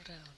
down.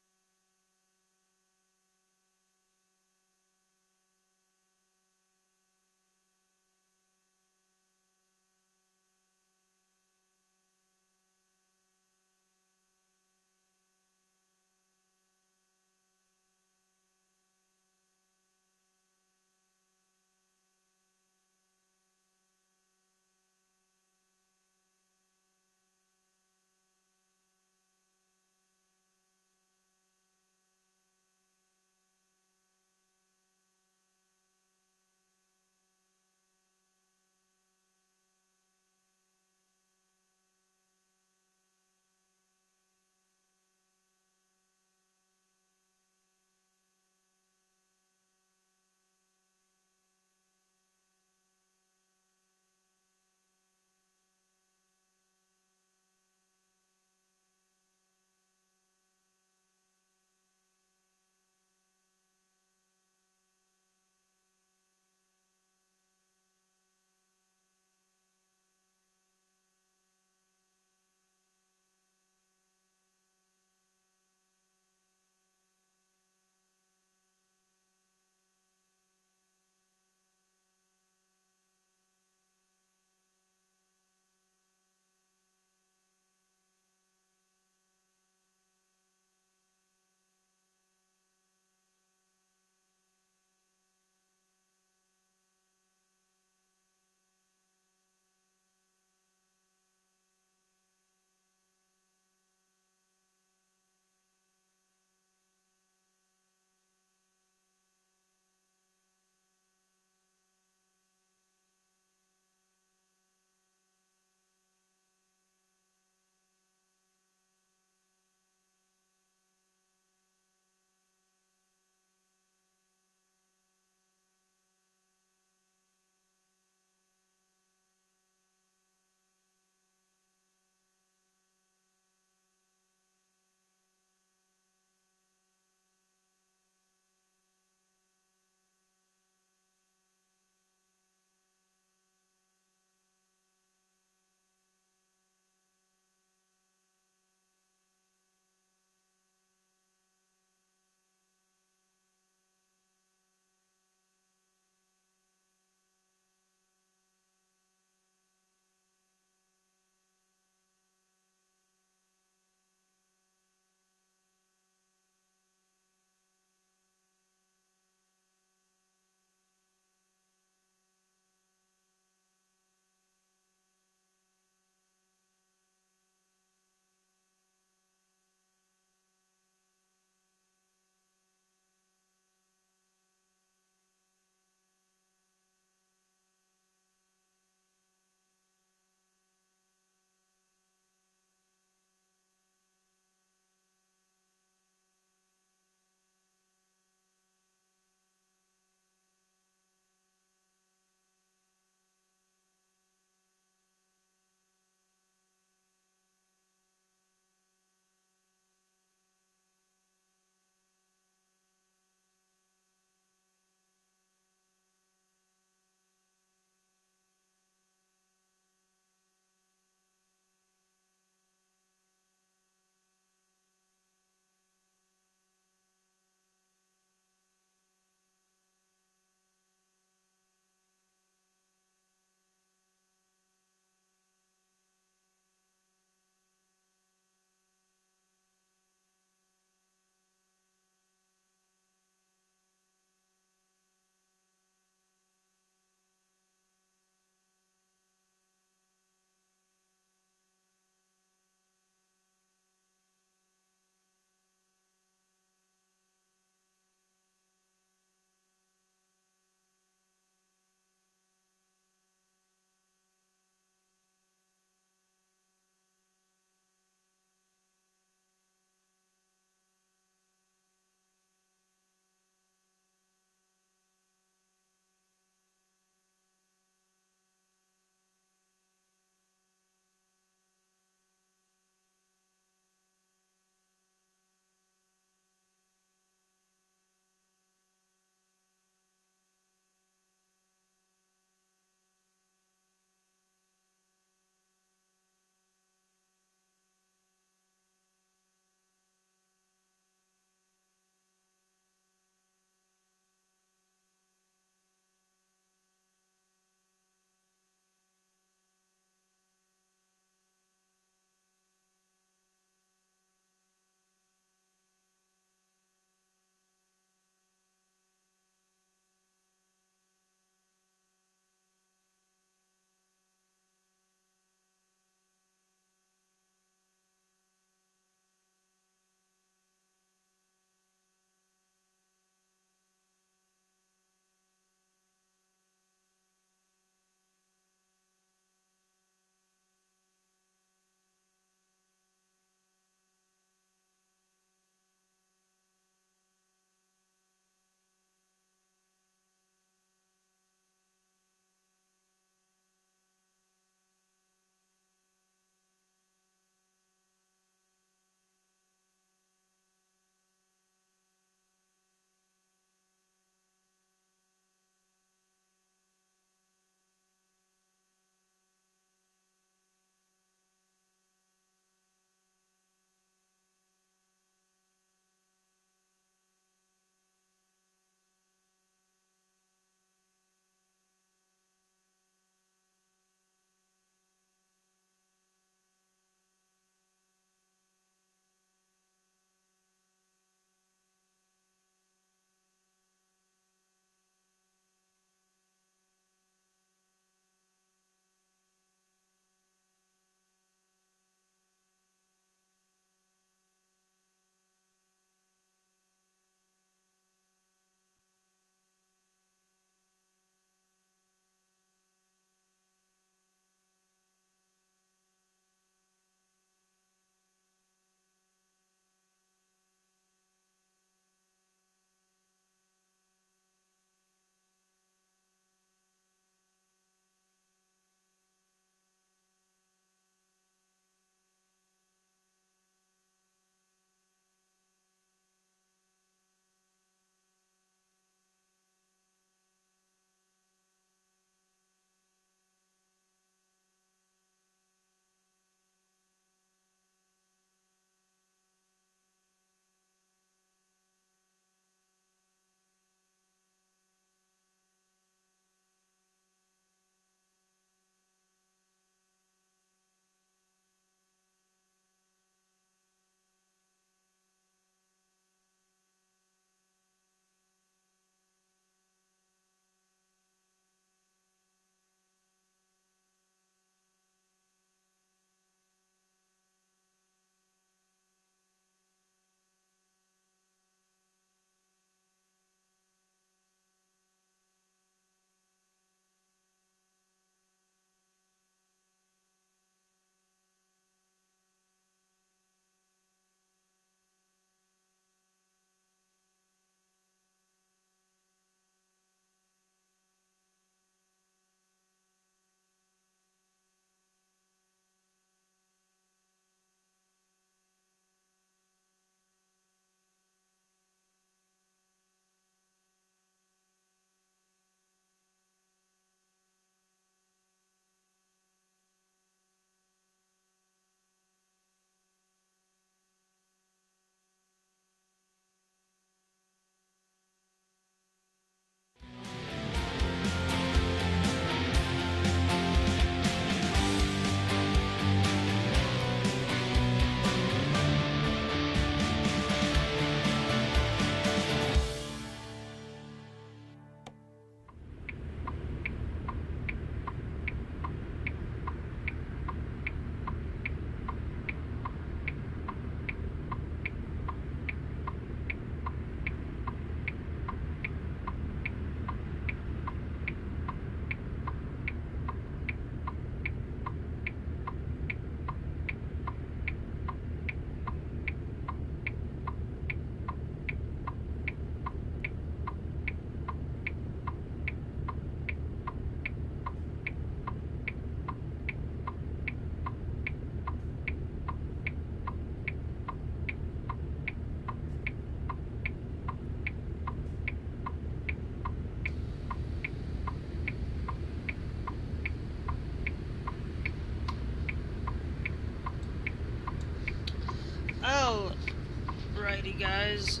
Alrighty, guys.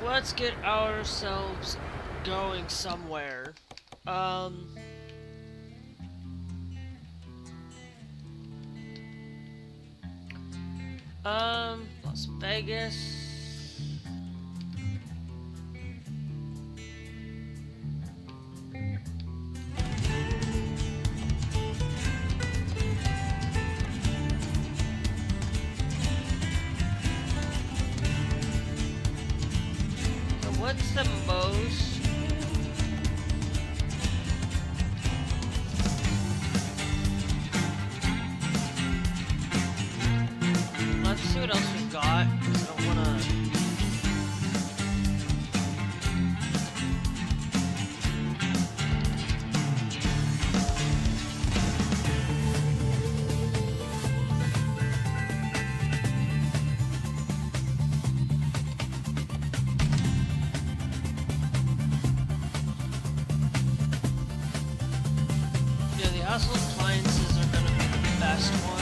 Let's get ourselves going somewhere. Las Vegas. What's the most? Let's see what else we've got. I don't wanna. Household appliances are going to be the best one.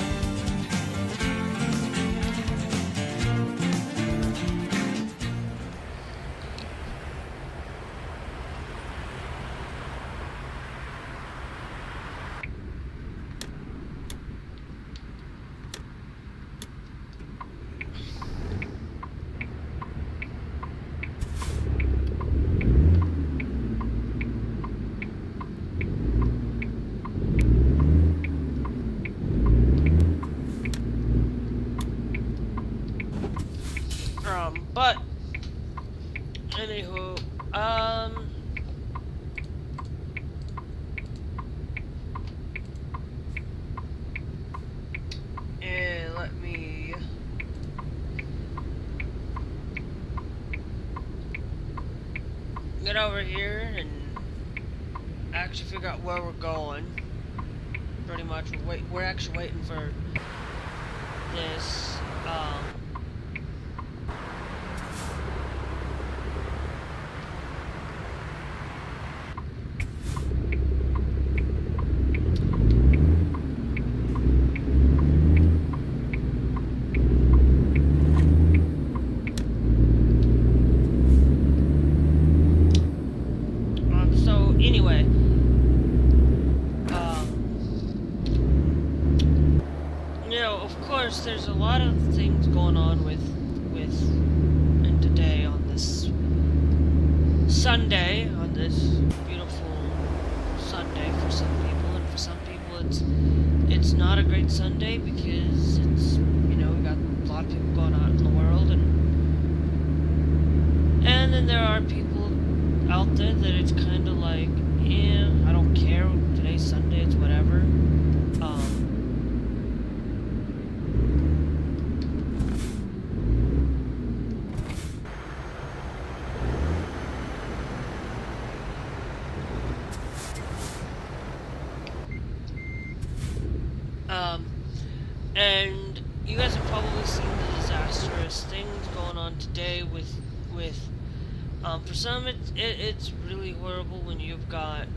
But anywho, and let me get over here and actually figure out where we're going. Pretty much, we're actually waiting for this. Anyway, you know, of course, there's a lot of things going on with and today on this Sunday, on this beautiful Sunday for some people, and for some people it's not a great Sunday because it's, you know, we got a lot of people going on in the world, and then there are people out there that it's kind of like, yeah, I don't care, today's Sunday, it's whatever. And you guys have probably seen the disastrous things going on today with for some, it's really horrible when you've got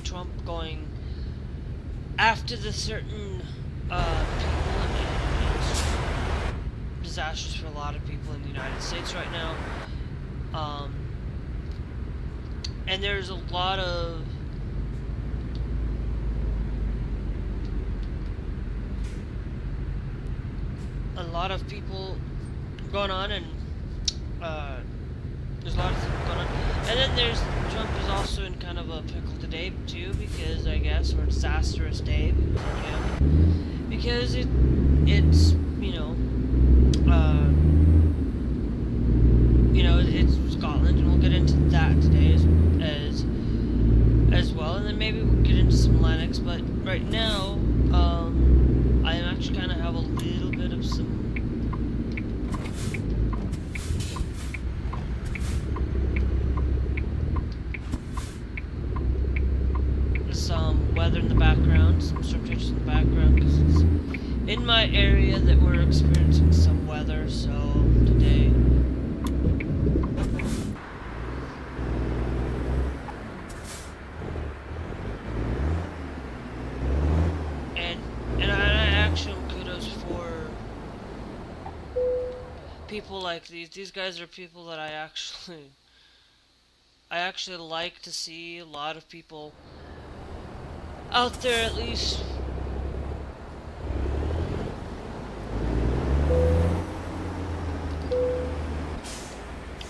Trump going after the certain people, and it's disastrous for a lot of people in the United States right now. And there's a lot of people going on, and there's a lot of things going on. And then Trump is also in kind of a pickle today too, because I guess, or disastrous day, because it's it's Scotland, and we'll get into that today as well, and then maybe we'll get into some Linux. But right now, I actually kind of have a little bit of some weather in the background, some storm changes in the background, because it's in my area that we're experiencing some weather. So today people like these guys are people that I actually like to see a lot of people out there at least.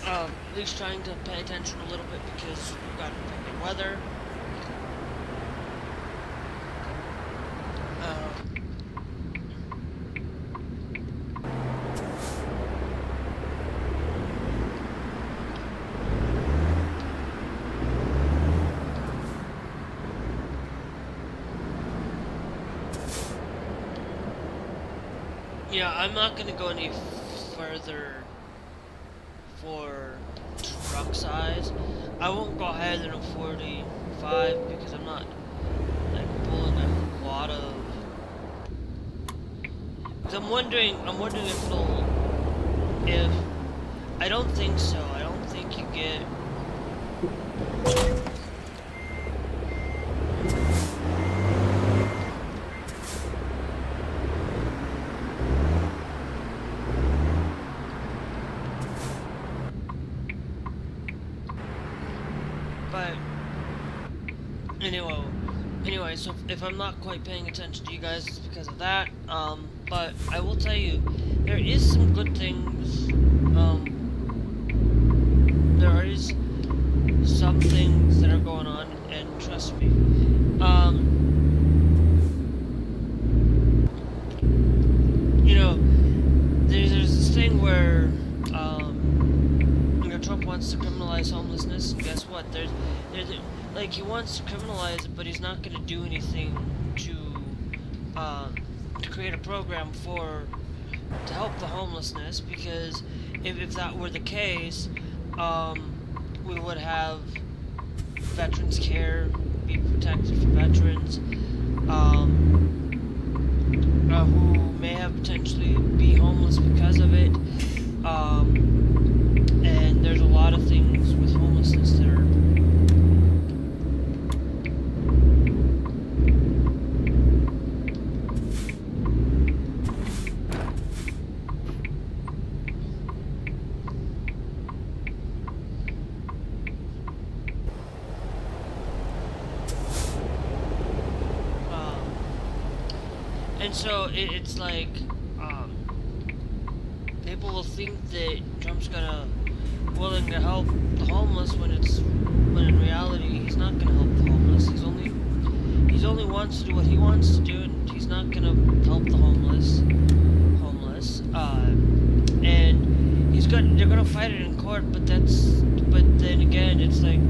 At least trying to pay attention a little bit because we've got impending weather. Yeah, I'm not gonna go any further for truck size. I won't go higher than a 45 because I'm not like pulling a lot of. Because I'm wondering if it'll. If I don't think so. I don't think you get. But anyway, so if I'm not quite paying attention to you guys, it's because of that. But I will tell you, there is some good things. There is some things that are going on, and trust me. You know, there's this thing where Trump wants to criminalize homelessness, and guess what? There's like he wants to criminalize it, but he's not going to do anything to create a program to help the homelessness, because if that were the case, we would have veterans care be protected for veterans who may have potentially be homeless because of it. And there's a lot of things with homelessness that are and so it's like people will think that Trump's willing to help the homeless when in reality he's not gonna help the homeless. He's only wants to do what he wants to do, and he's not gonna help the homeless. And they're gonna fight it in court, but then again it's like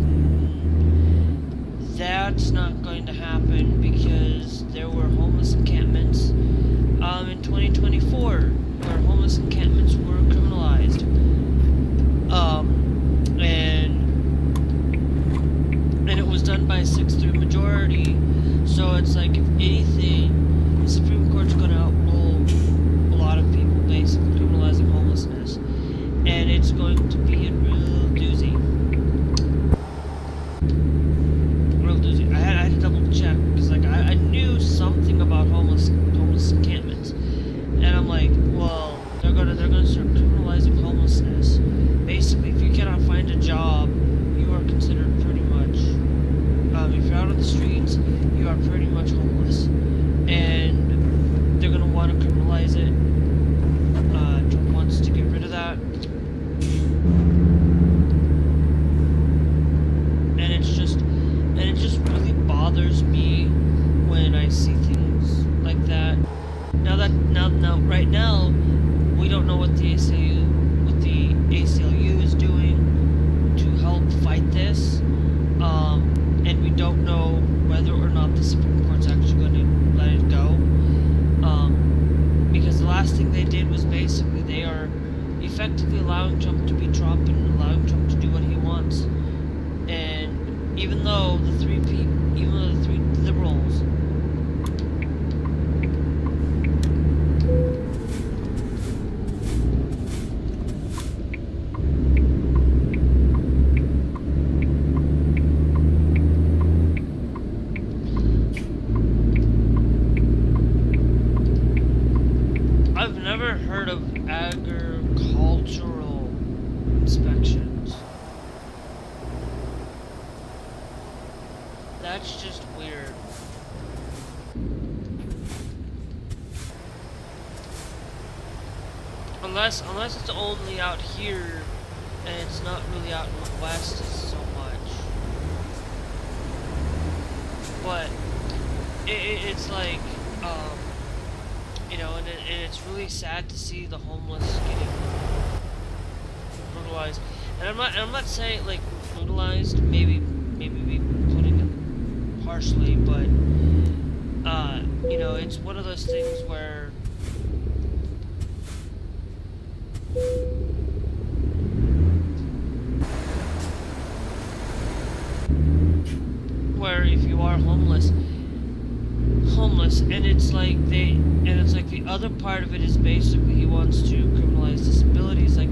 that's not going to happen because there were homeless encampments in 2024 where homeless encampments were criminalized. And it was done by a 6-3 majority. So it's like, if anything, the Supreme Court's going to outrule a lot of people basically criminalizing homelessness, and it's going to be a real doozy. Real doozy. I had to double check because like I knew something about homeless encampments, and I'm like, well, they're gonna start criminalizing homelessness. Basically, if you cannot find a job, you are considered pretty much, if you're out on the streets, you are pretty much homeless. And they're going to want to criminalize it. Trump wants to get rid of that. And it just really bothers me when I see things like that. Now, right now, we don't know what the ACLU is doing to help fight this, and we don't know whether or not the Supreme Court's actually going to let it go, because the last thing they did was basically they are effectively allowing Trump to be Trump and allowing Trump to do what he wants. And even though the three liberals I've never heard of agriculture cultural inspections. That's just weird. Unless it's only out here, and it's not really out in the west so much. But it's like, you know, and it's really sad to see the homeless getting brutalized. And I'm not saying like brutalized. Maybe be putting it harshly, but you know, it's one of those things where if you are homeless, and it's like the other part of it is basically he wants to criminalize disabilities. Like,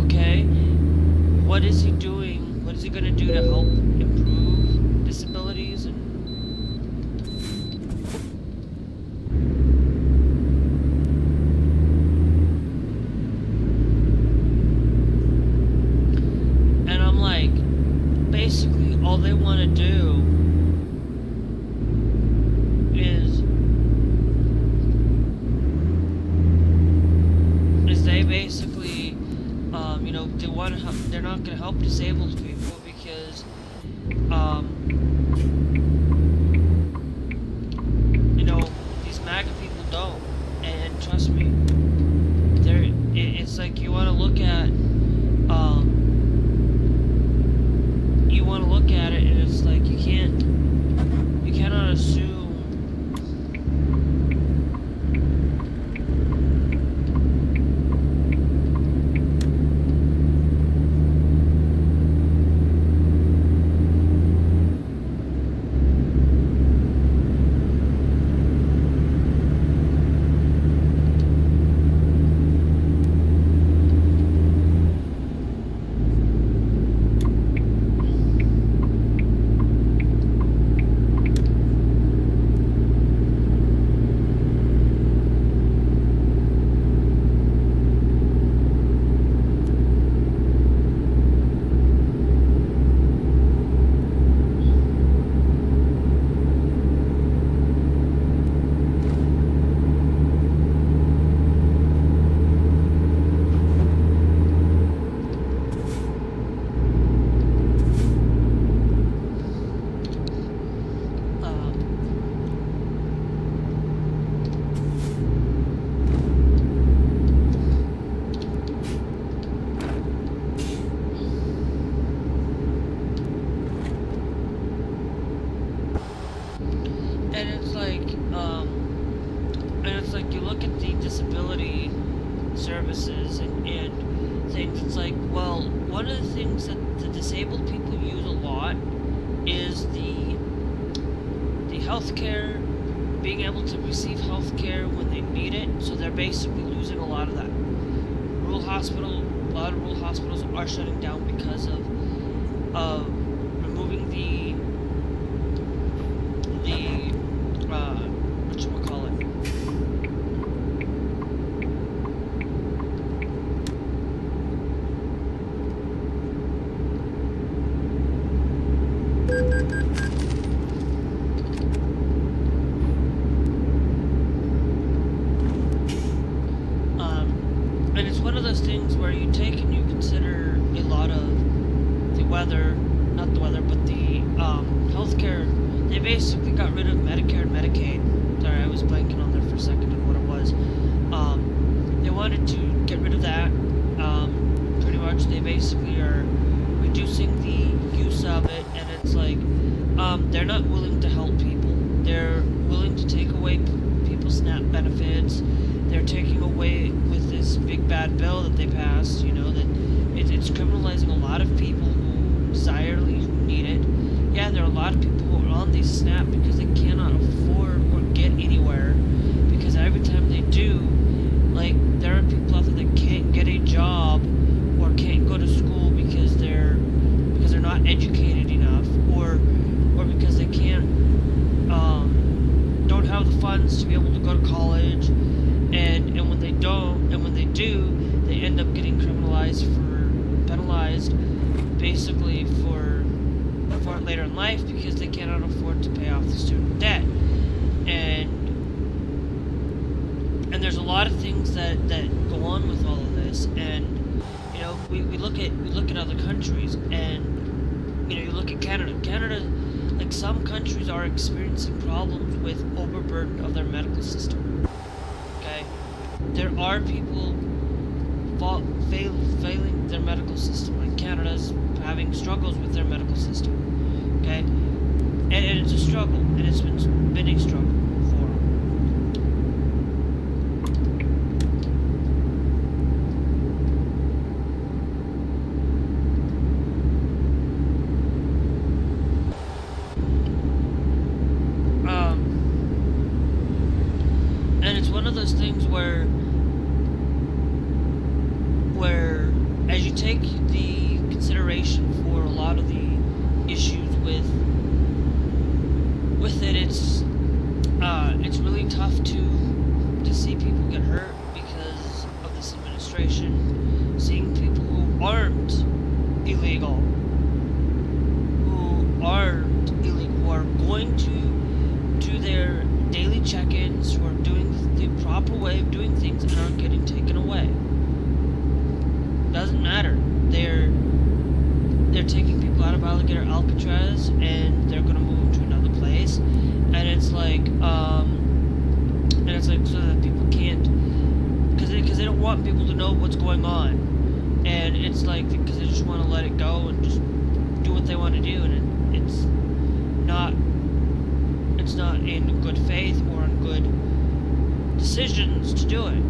okay, what is he doing? What is he gonna do to help improve disabilities? And I'm like, basically all they want to do is they basically, you know, they want to help. They're not going to help disabled people because, you know, these MAGA people don't. And trust me, it's like you want to look at, it, and it's like you cannot assume. You look at the disability services and things, it's like, well, one of the things that the disabled people use a lot is the healthcare, being able to receive healthcare when they need it. So they're basically losing a lot of that. A lot of rural hospitals are shutting down because of removing the whatchamacallit, and it's one of those things where you take and you consider a lot of the weather, not the weather, but the healthcare. They basically got rid of Medicare and Medicaid. Sorry, I was blanking on there for a second on what it was. They wanted to get rid of that. Pretty much, they basically are reducing the use of it, and it's like, they're not willing to help people. They're willing to take away people's SNAP benefits. They're taking away with this big bad bill that they passed, you know, that it's criminalizing a lot of people who desirely need it. Yeah, there are a lot of people who are on these SNAP because they cannot afford or get anywhere, because every time they do, like, there are people out there that can't get a job or can't go to school because they're not educated enough, or because they can't don't have the funds to be able to go to college, and when they do, penalized basically for it later in life because they cannot afford to pay off the student debt. And there's a lot of things that go on with all of this, and you know, we look at other countries, and you know, you look at Canada, like some countries are experiencing problems with overburden of their medical system. Okay, there are people failing their medical system, like Canada's having struggles with their medical system. Okay, and it's a struggle, and it's been a struggle for them. And it's one of those things where as you take the consideration for a lot of the issues with it, it's really tough to see people get hurt because of this administration. Seeing people who aren't illegal, who are going to do their daily check-ins, who are doing the proper way of doing things and aren't getting taken away. Doesn't matter. They're taking people out of Alcatraz and they're gonna move them to another place, and it's like so that people can't, because they don't want people to know what's going on, and it's like because they just want to let it go and just do what they want to do, and it's not in good faith or in good decisions to do it.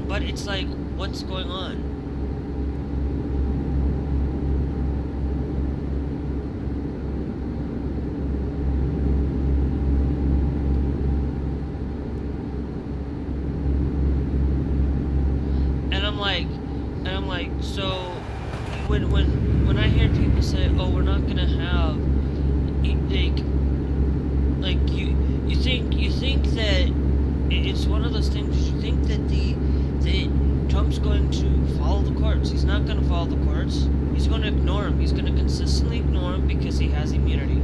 But it's like, what's going on? And I'm like, so when I hear people say, oh, we're not gonna have, you think that it's one of those things. You think that Trump's going to follow the courts. He's not going to follow the courts. He's going to ignore them. He's going to consistently ignore them because he has immunity.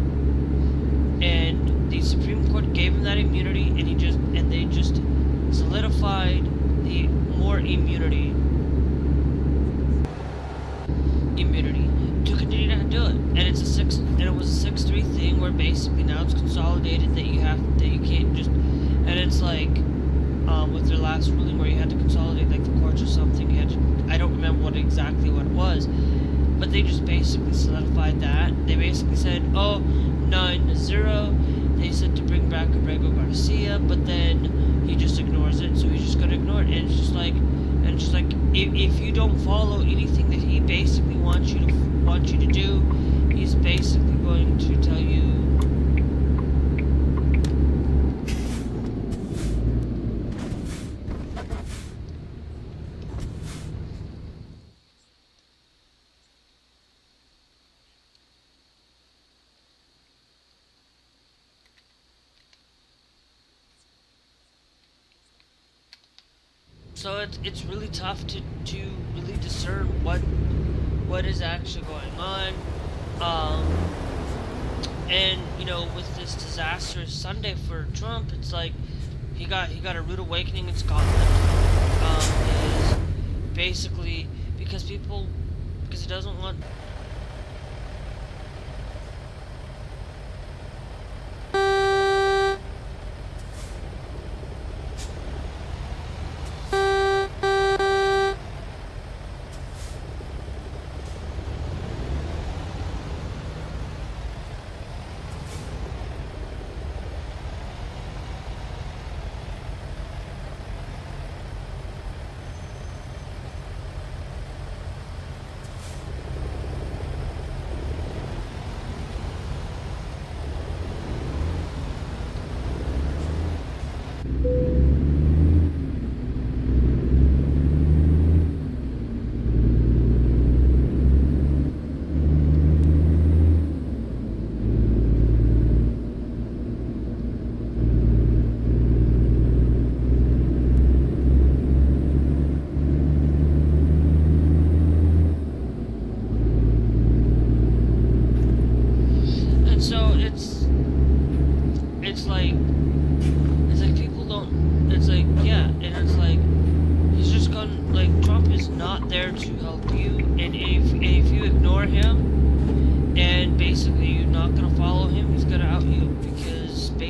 And the Supreme Court gave him that immunity, and they just solidified the more immunity to continue to do it. And it was a 6-3 thing where basically now it's consolidated that you can't just, and it's like with their last ruling where you had to consolidate like the courts or something. I don't remember exactly what it was, but they just basically solidified that. They basically said, oh, 9-0. They said to bring back Abrego Garcia, but then he just ignores it, so he's just gonna ignore it. And it's just like, if you don't follow anything that he basically wants you to do, he's basically going to tell you. So it's really tough to really discern what is actually going on. And you know, with this disastrous Sunday for Trump, it's like he got a rude awakening in Scotland. Is basically because he doesn't want.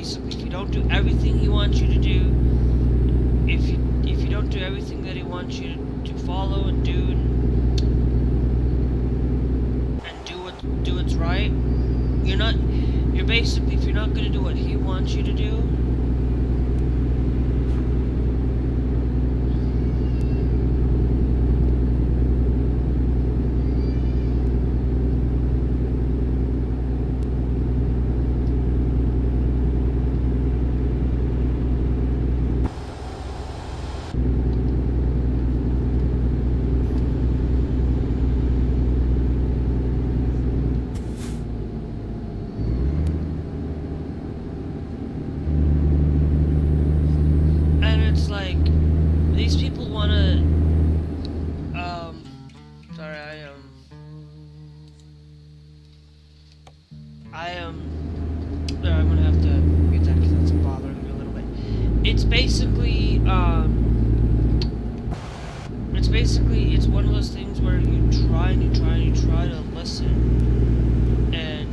basically, if you don't do everything he wants you to do, if you don't do everything that he wants you to follow and do do what's right, you're basically, if you're not going to do what he wants you to do, like, these people want to, sorry, I'm gonna have to mute that because that's bothering me a little bit. It's basically, it's one of those things where you try to listen, and,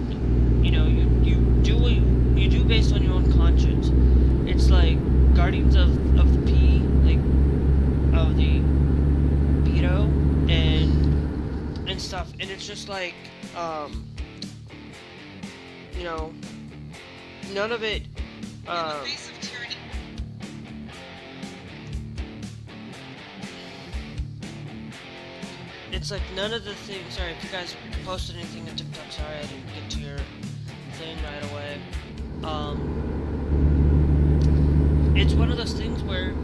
you do what you do based on your own conscience. It's like Guardians of the P, like, of the pedo, and stuff, and it's just like, none of it, it's like none of the things, sorry if you guys posted anything on TikTok, sorry I didn't get to your thing right away. It's one of those things where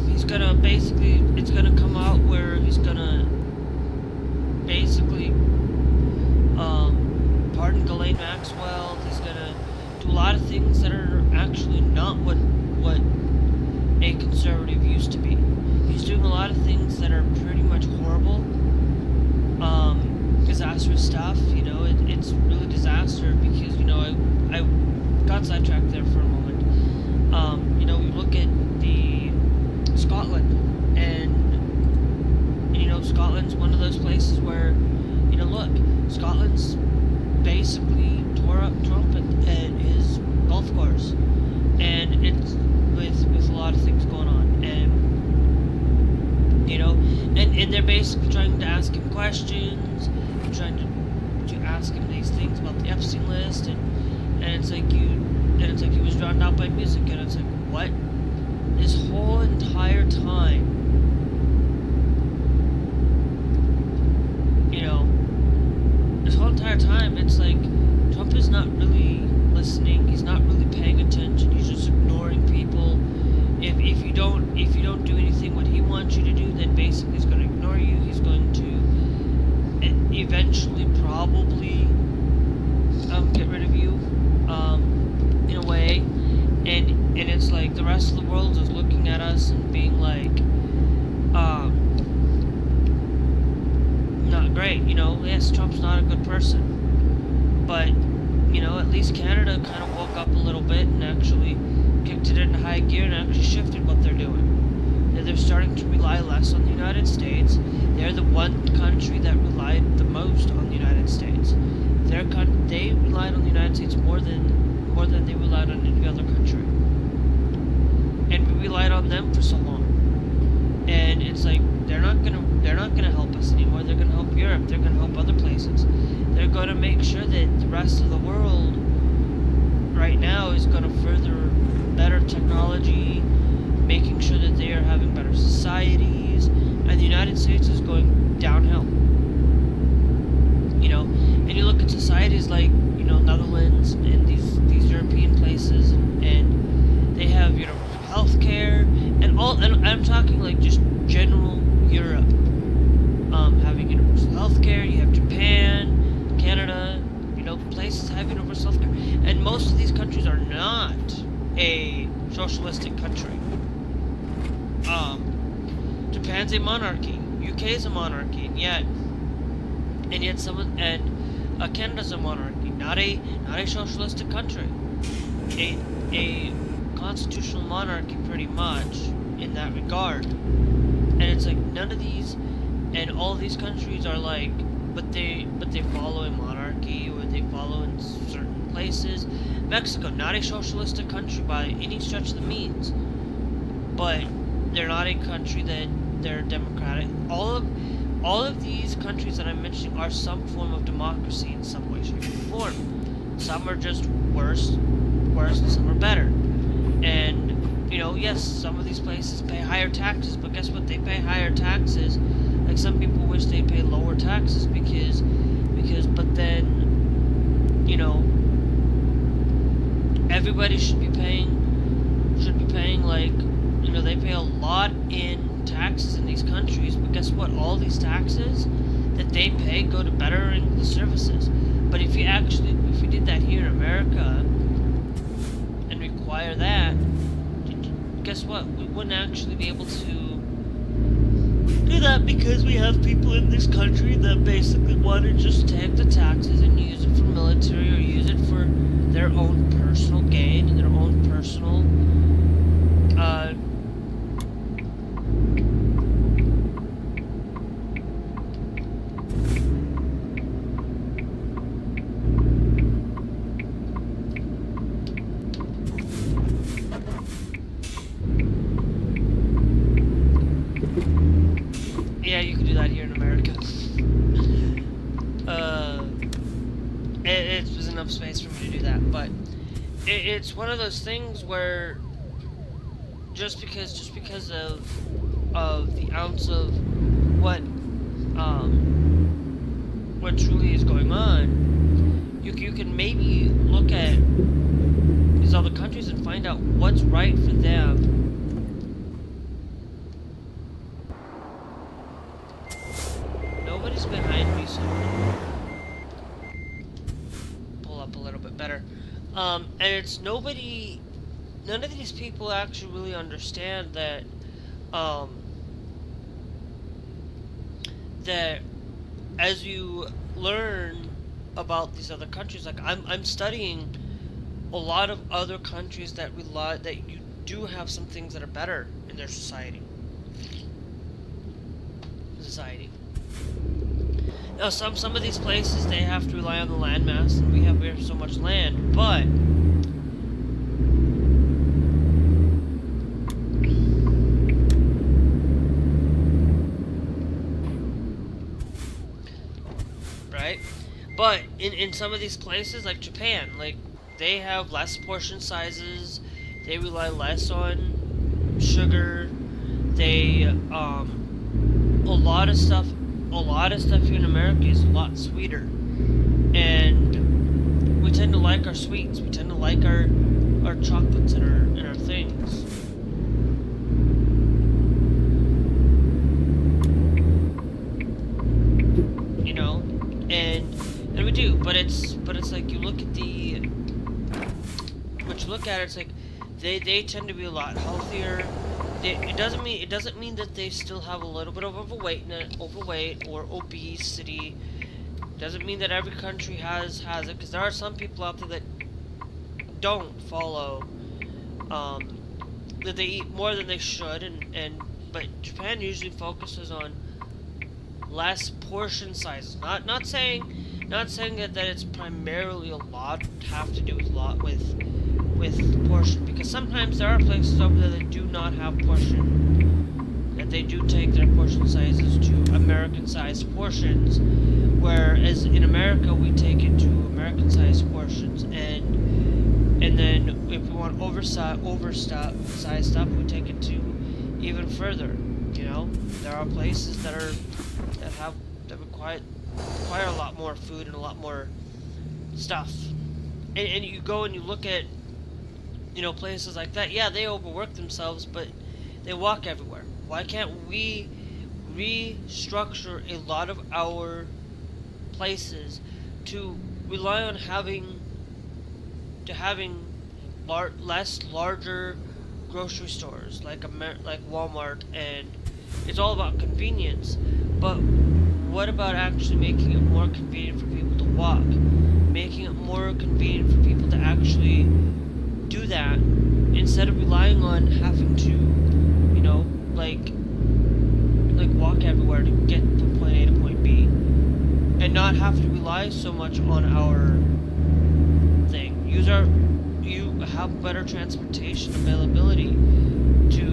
he's gonna basically, it's gonna come out where he's gonna basically, pardon Ghislaine Maxwell, he's gonna do a lot of things that are actually not what a conservative used to be. He's doing a lot of things that are pretty much horrible, disastrous stuff, it's really disaster because, I got sidetracked there for a moment. We look at the Scotland, and Scotland's one of those places where, look, Scotland's basically tore up Trump at his golf course, and it's with a lot of things going on, and and they're basically trying to ask him questions, trying to ask him these things about the Epstein list, and it's like he was drowned out by music, and it's like, what? This whole entire time, it's like Trump is not really listening. He's not really paying attention. He's just ignoring people. If you don't do anything what he wants you to do, then basically he's going to ignore you. He's going to eventually probably get rid of you, in a way, and it's like the rest of the world is looking at us and being like, not great, yes, Trump's not a good person, but, at least Canada kind of woke up a little bit and actually kicked it into high gear and actually shifted what they're doing. They're starting to rely less on the United States. They're the one country that relied the most on the United States. They relied on the United States more than they relied on any other country. And we relied on them for so long. And it's like they're not gonna help us anymore. They're gonna help Europe. They're gonna help other places. They're gonna make sure that the rest of the world right now is gonna further better technology, making sure that they are having better societies, and the United States is going downhill. And you look at societies like, Netherlands and these European places, and they have, healthcare, and I'm talking like just general Europe, having universal healthcare. You have Japan, Canada, places have universal healthcare, and most of these countries are not a socialistic country. Japan's a monarchy, UK is a monarchy, and yet Canada's a monarchy, not a socialistic country, a constitutional monarchy pretty much in that regard. And it's like none of these, and all of these countries are like but they follow a monarchy, or they follow in certain places. Mexico, not a socialistic country by any stretch of the means, but they're not a country that they're democratic. All of these countries that I'm mentioning are some form of democracy in some way, shape, or form. Some are just worse, and some are better. And, you know, yes, some of these places pay higher taxes, but guess what? They pay higher taxes. Like, some people wish they pay lower taxes because, but then, you know, everybody should be paying, like, you know, they pay a lot in taxes in these countries, but guess what? All these taxes that they pay go to bettering the services. But if you did that here in America and require that, guess what? We wouldn't actually be able to do that, because we have people in this country that basically want to just take the taxes and use it for military, or use it for their own personal gain and their own personal yeah, you can do that here in America. There's enough space for me to do that, but it's one of those things where just because of the ounce of what truly is going on, you can maybe look at these other countries and find out what's right for them. Nobody's behind me, so pull up a little bit better. And it's nobody. None of these people actually really understand that. That as you learn about these other countries, like I'm studying a lot of other countries that you do have some things that are better in their society. Now, some of these places, they have to rely on the landmass, and we have so much land, but right? But in some of these places, like Japan, like, they have less portion sizes, they rely less on sugar, they a lot of stuff here in America is a lot sweeter, and we tend to like our sweets. We tend to like our chocolates and our things. You know, and we do, but it's like you look at it's like they tend to be a lot healthier. It doesn't mean that they still have a little bit of overweight or obesity. Doesn't mean that every country has it, because there are some people out there that don't follow, that they eat more than they should, but Japan usually focuses on less portion sizes. Not saying that it's primarily a lot have to do with portion, because sometimes there are places over there that do not have portion, that they do take their portion sizes to American-sized portions, whereas in America we take it to American-sized portions, and then if we want oversized stuff, we take it to even further. You know, there are places that require a lot more food and a lot more stuff, and you go and you look at, you know, places like that. Yeah, they overwork themselves, but they walk everywhere. Why can't we restructure a lot of our places to rely on having larger grocery stores like Walmart, and it's all about convenience. But what about actually making it more convenient for people to walk, making it more convenient for people to actually do that, instead of relying on having to, you know, like walk everywhere to get from point A to point B. And and not have to rely so much on our thing. You have better transportation availability to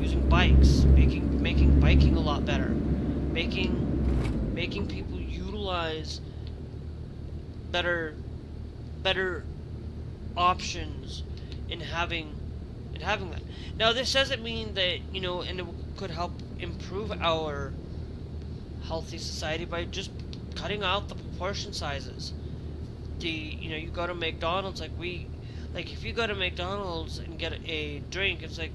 using bikes, making biking a lot better, making people utilize better options in having that. Now, this doesn't mean that, you know, and it could help improve our healthy society by just cutting out the portion sizes. You know, you go to McDonald's, like if you go to McDonald's and get a drink, it's like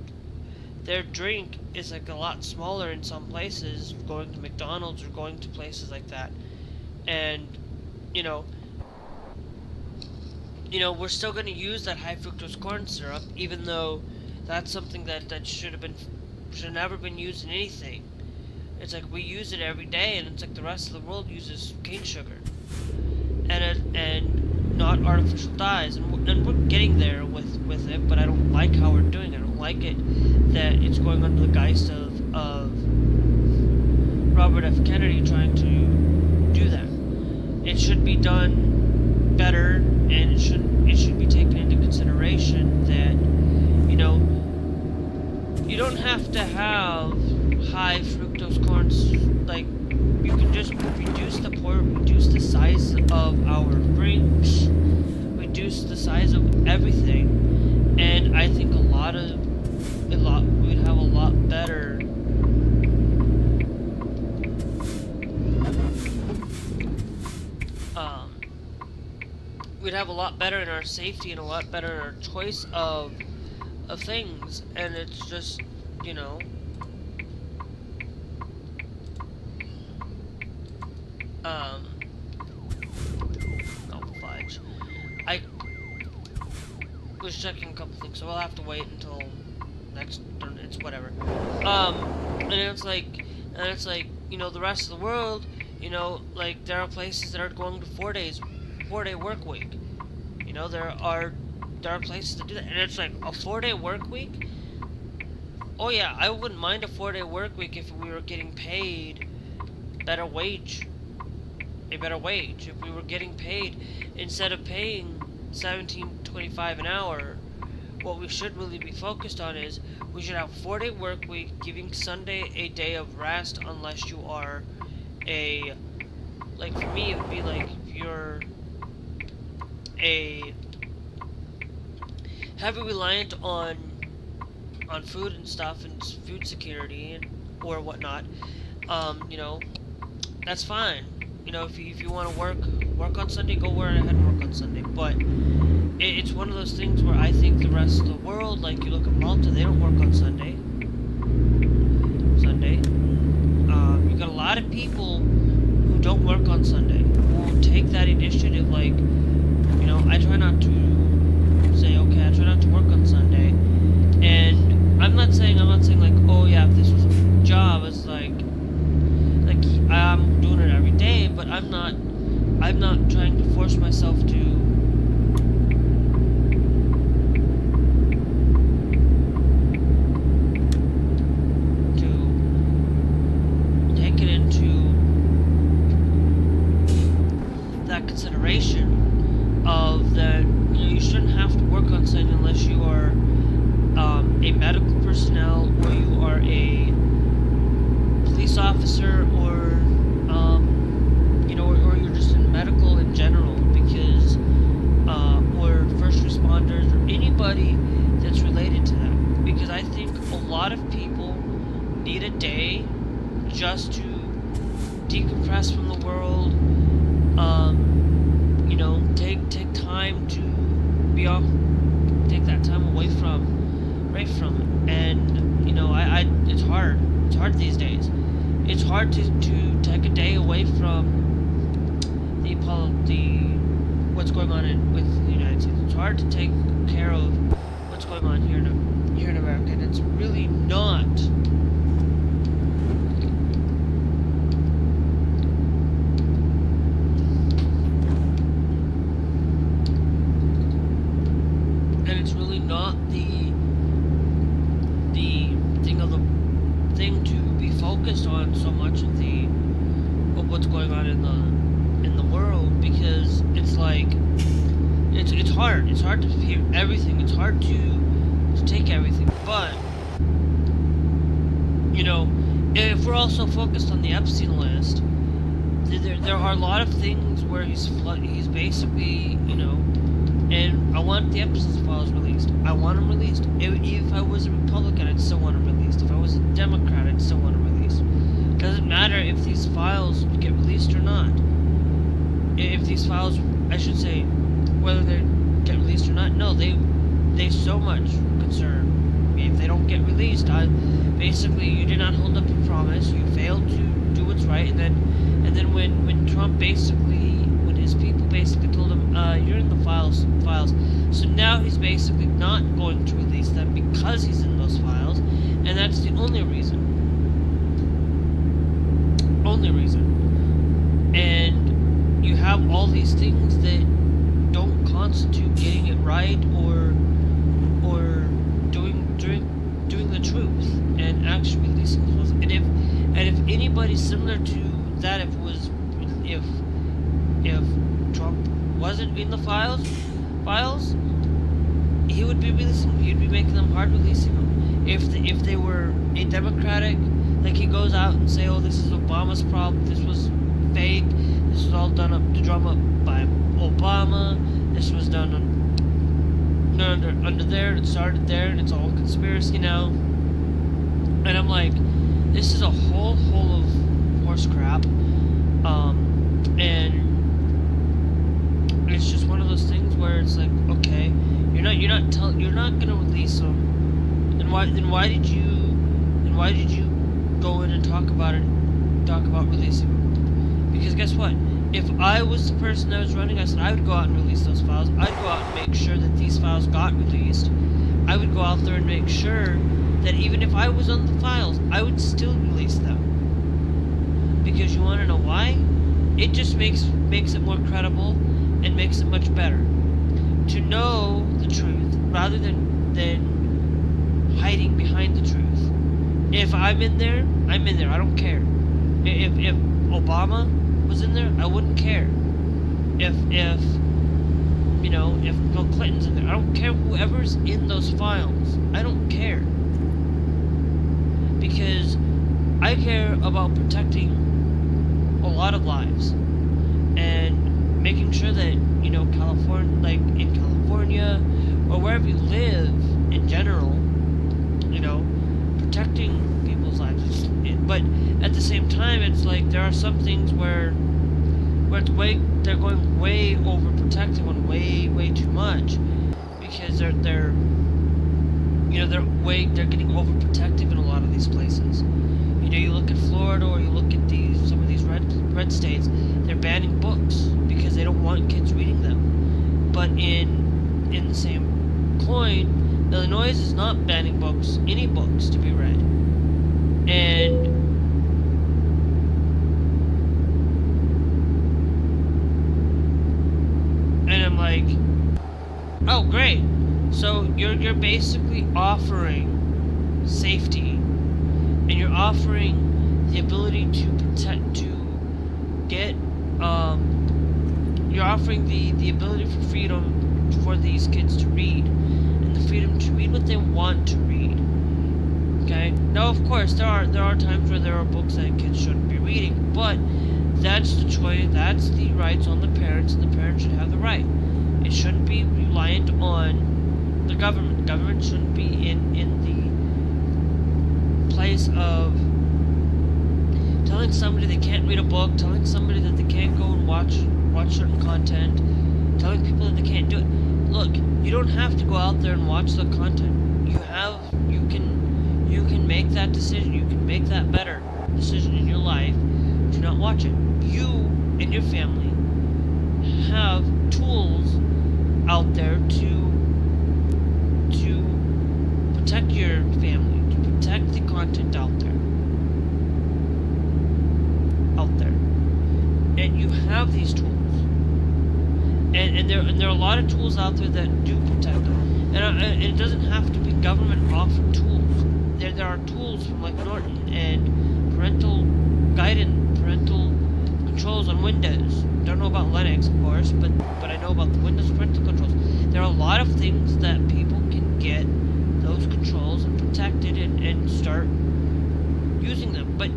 their drink is like a lot smaller in some places, going to McDonald's or going to places like that. And you know, we're still going to use that high fructose corn syrup, even though that's something that should never been used in anything. It's like we use it every day, and it's like the rest of the world uses cane sugar and not artificial dyes, and we're getting there with it. But I don't like how we're doing it. I don't like it that it's going under the geist of Robert F. Kennedy trying to do that. It should be done better, and it should be taken into consideration that, you know, you don't have to have high fructose corns. Like, you can just reduce the size of our drinks, reduce the size of everything, and I think we'd have a lot better we'd have a lot better in our safety and a lot better in our choice of things. And it's just, you know, oh fudge. I was checking a couple things, so we'll have to wait until next, it's whatever. And it's like, you know, the rest of the world, you know, like, there are places that are going to 4-day work week. You know, there are places that do that, and it's like a 4-day work week. Oh yeah, I wouldn't mind a 4-day work week if we were getting paid a better wage. If we were getting paid, instead of paying $17.25 an hour, what we should really be focused on is we should have a 4-day work week, giving Sunday a day of rest, unless you are like for me, it would be like if you're a heavy reliant on food and stuff and food security and or whatnot, you know, that's fine. You know, if you want to work on Sunday, go ahead and work on Sunday. But it's one of those things where I think the rest of the world, like you look at Malta, they don't work on Sunday. You got a lot of people who don't work on Sunday, who take that initiative. Like, you know, I try not to say, okay, I try not to work on Sunday. And I'm not saying like, oh yeah, if this was a job, it's like I'm doing it every day, but I'm not trying to force myself to take it into that consideration of that, you know, you shouldn't have to work on Sunday unless you are a medical personnel, or you are a police officer, or you know, or you're just in medical in general, because or first responders, or anybody that's related to that, because I think a lot of people need a day just to decompress from the world. You know, take time to be off, take that time away from it. And you know, it's hard these days. It's hard to take a day away from what's going on with the United States. It's hard to take care of what's going on here in America, and it's really not. And it's really not the thing to be focused on so much of what's going on in like, it's hard. It's hard to hear everything. It's hard to take everything. But you know, if we're also focused on the Epstein list, there are a lot of things where he's basically, you know, and I want the Epstein files released. I want them released. If I was a Republican, I'd still want them released. If I was a Democrat, I'd still want them released. It doesn't matter if these files get released or not. If these files, I should say, whether they get released or not, no, they so much concern me. If they don't get released, basically you did not hold up your promise. You failed to do what's right, and then when Trump basically, when his people basically told him, you're in the files, so now he's basically not going to release them because he's in those files, and that's the only reason. And you have all these things that don't constitute getting it right or doing the truth and actually releasing the files. And if anybody similar to that, if Trump wasn't in the files, he would be releasing them. He'd be making them hard releasing them. If they were a Democratic, like he goes out and say, oh, this is Obama's problem, this was fake, this was all done up to drum up by Obama, this was done under there, it started there, and it's all conspiracy now. And I'm like, this is a whole of horse crap. And it's just one of those things where it's like, okay, you're not gonna release them. Then why did you go in and talk about releasing them? Because guess what? If I was the person that was running, I said I would go out and release those files. I'd go out and make sure that these files got released. I would go out there and make sure that even if I was on the files, I would still release them. Because you want to know why? It just makes it more credible and makes it much better to know the truth rather than hiding behind the truth. If I'm in there, I'm in there. I don't care. If Obama was in there, I wouldn't care. If Bill Clinton's in there, I don't care. Whoever's in those files, I don't care. Because I care about protecting a lot of lives and making sure that, you know, California, like in California or wherever you live in general, you know, protecting people's lives. But at the same time, it's like there are some things where they're going way overprotective and way too much, because they're getting overprotective in a lot of these places. You know, you look at Florida or you look at some of these red states, they're banning books because they don't want kids reading them. But in the same coin, Illinois is not banning any books to be read. And I'm like, oh great. So you're basically offering safety, and you're offering the ability to protect, you're offering the ability for freedom for these kids to read, and the freedom to read what they want to read. Okay? Now, of course, there are times where there are books that kids shouldn't be reading, but that's the choice, that's the rights on the parents, and the parents should have the right. It shouldn't be reliant on the government. The government shouldn't be in the place of telling somebody they can't read a book, telling somebody that they can't go and watch certain content, telling people that they can't do it. Look, you don't have to go out there and watch the content. You can make that decision. You can make that better decision in your life to not watch it. You and your family have tools out there to protect your family, to protect the content out there. And you have these tools. And there are a lot of tools out there that do protect them. And it doesn't have to be government offered tools. There are tools from like Norton and parental guidance, parental controls on Windows. don't know about Linux, of course, but I know about the Windows parental controls. There are a lot of things that people can get those controls and protect it and start using them. But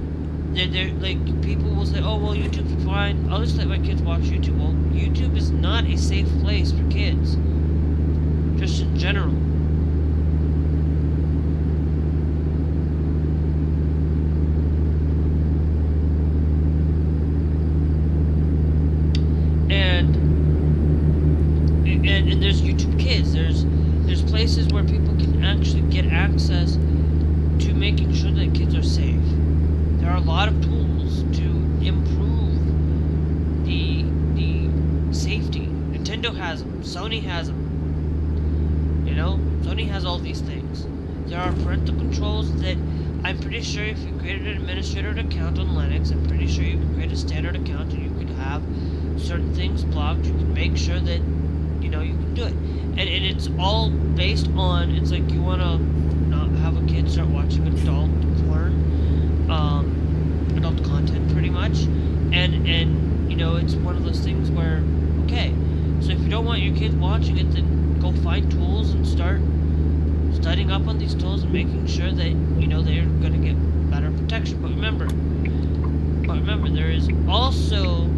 they're like, people will say, oh, well, YouTube's fine. I'll just let my kids watch YouTube. Well, YouTube is not a safe place for kids, just in general. And there's YouTube Kids. There's places where people can actually get access to making sure that kids are safe. There are a lot of tools to improve the safety. Nintendo has them. Sony has them. You know, Sony has all these things. There are parental controls that I'm pretty sure if you created an administrator account on Linux, I'm pretty sure you can create a standard account and you could have certain things blocked. You can make sure that, you know, you can do it. And it's all based on, it's like you want to not have a kid start watching adult porn, adult content pretty much. And you know, it's one of those things where, okay, so if you don't want your kids watching it, then go find tools and start studying up on these tools and making sure that, you know, they're going to get better protection. But remember, there is also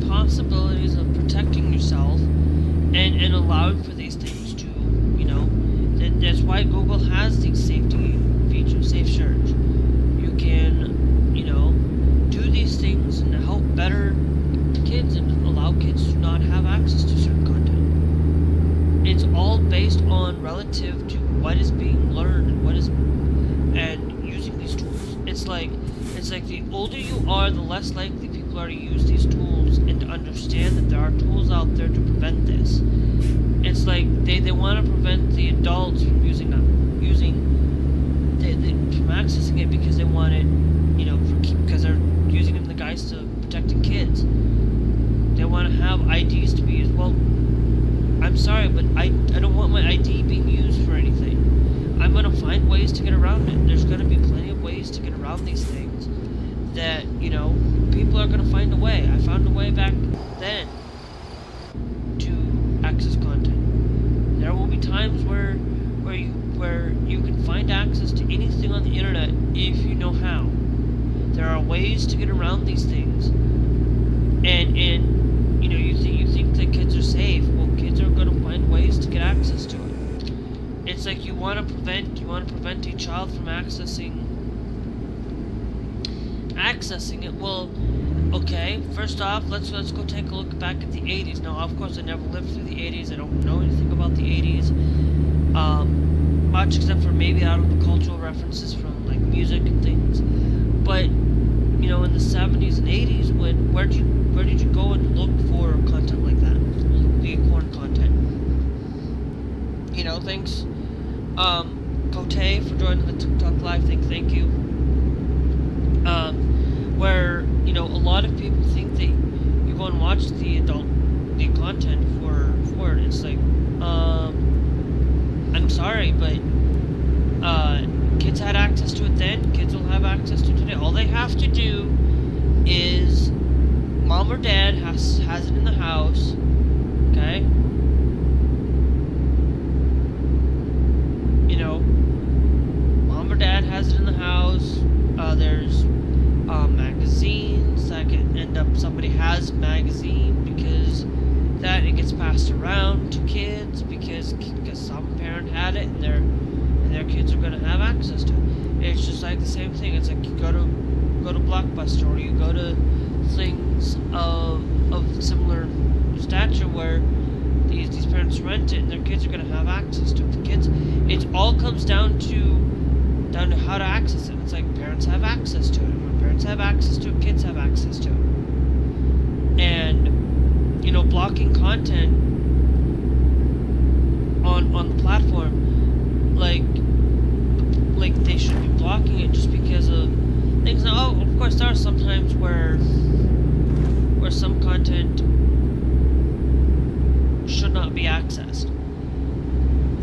possibilities of protecting yourself and allowing for these things to, you know, that's why Google has these safety features, safe search. You can, you know, do these things and help better kids and allow kids to not have access to certain content. It's all based on relative to what is being learned and using these tools. It's like the older you are, the less likely people are to use these tools and to understand that there are tools out there to prevent this. It's like they want to prevent the adults from from accessing it because they want it, you know, because they're using it in the guise to protecting kids. They want to have IDs to be used. Well, I'm sorry, but I don't want my ID being used for anything. I'm going to find ways to get around it. There's going to be plenty of ways to get around these things that, you know, people are going to find a way. I found a way back then to access content. There will be times where you can find access to anything on the internet if you know how. There are ways to get around these things. And you know, you think that kids are safe. Well, kids are going to find ways to get access to it. It's like you want to prevent a child from accessing it. Well, okay, first off, let's go take a look back at the 80s. Now, of course, I never lived through the 80s. I don't know anything about the 80s. Much except for maybe out of the cultural references from like music and things. But you know, in the 70s and 80s, where did you go and look for content like that? The Acorn content. You know, thanks Cote for joining the TikTok live thing, thank you. Where, you know, a lot of people think that you go and watch the content for it. It's like, I'm sorry, but kids had access to it then, kids will have access to it today. All they have to do is mom or dad has it in the house, okay? You know, mom or dad has it in the house. There's magazines that can end up, somebody has a magazine because that it gets passed around to kids because some parent had it and their kids are going to have access to it. It's just like the same thing. It's like you go to Blockbuster, or you go to things of similar stature where these parents rent it and their kids are going to have access to it. The kids, it all comes down to how to access it. It's like parents have access to it. When parents have access to it, kids have access to it. And you know, blocking content on the platform, like they should be blocking it just because of things. Now, of course, there are some times where where some content should not be accessed.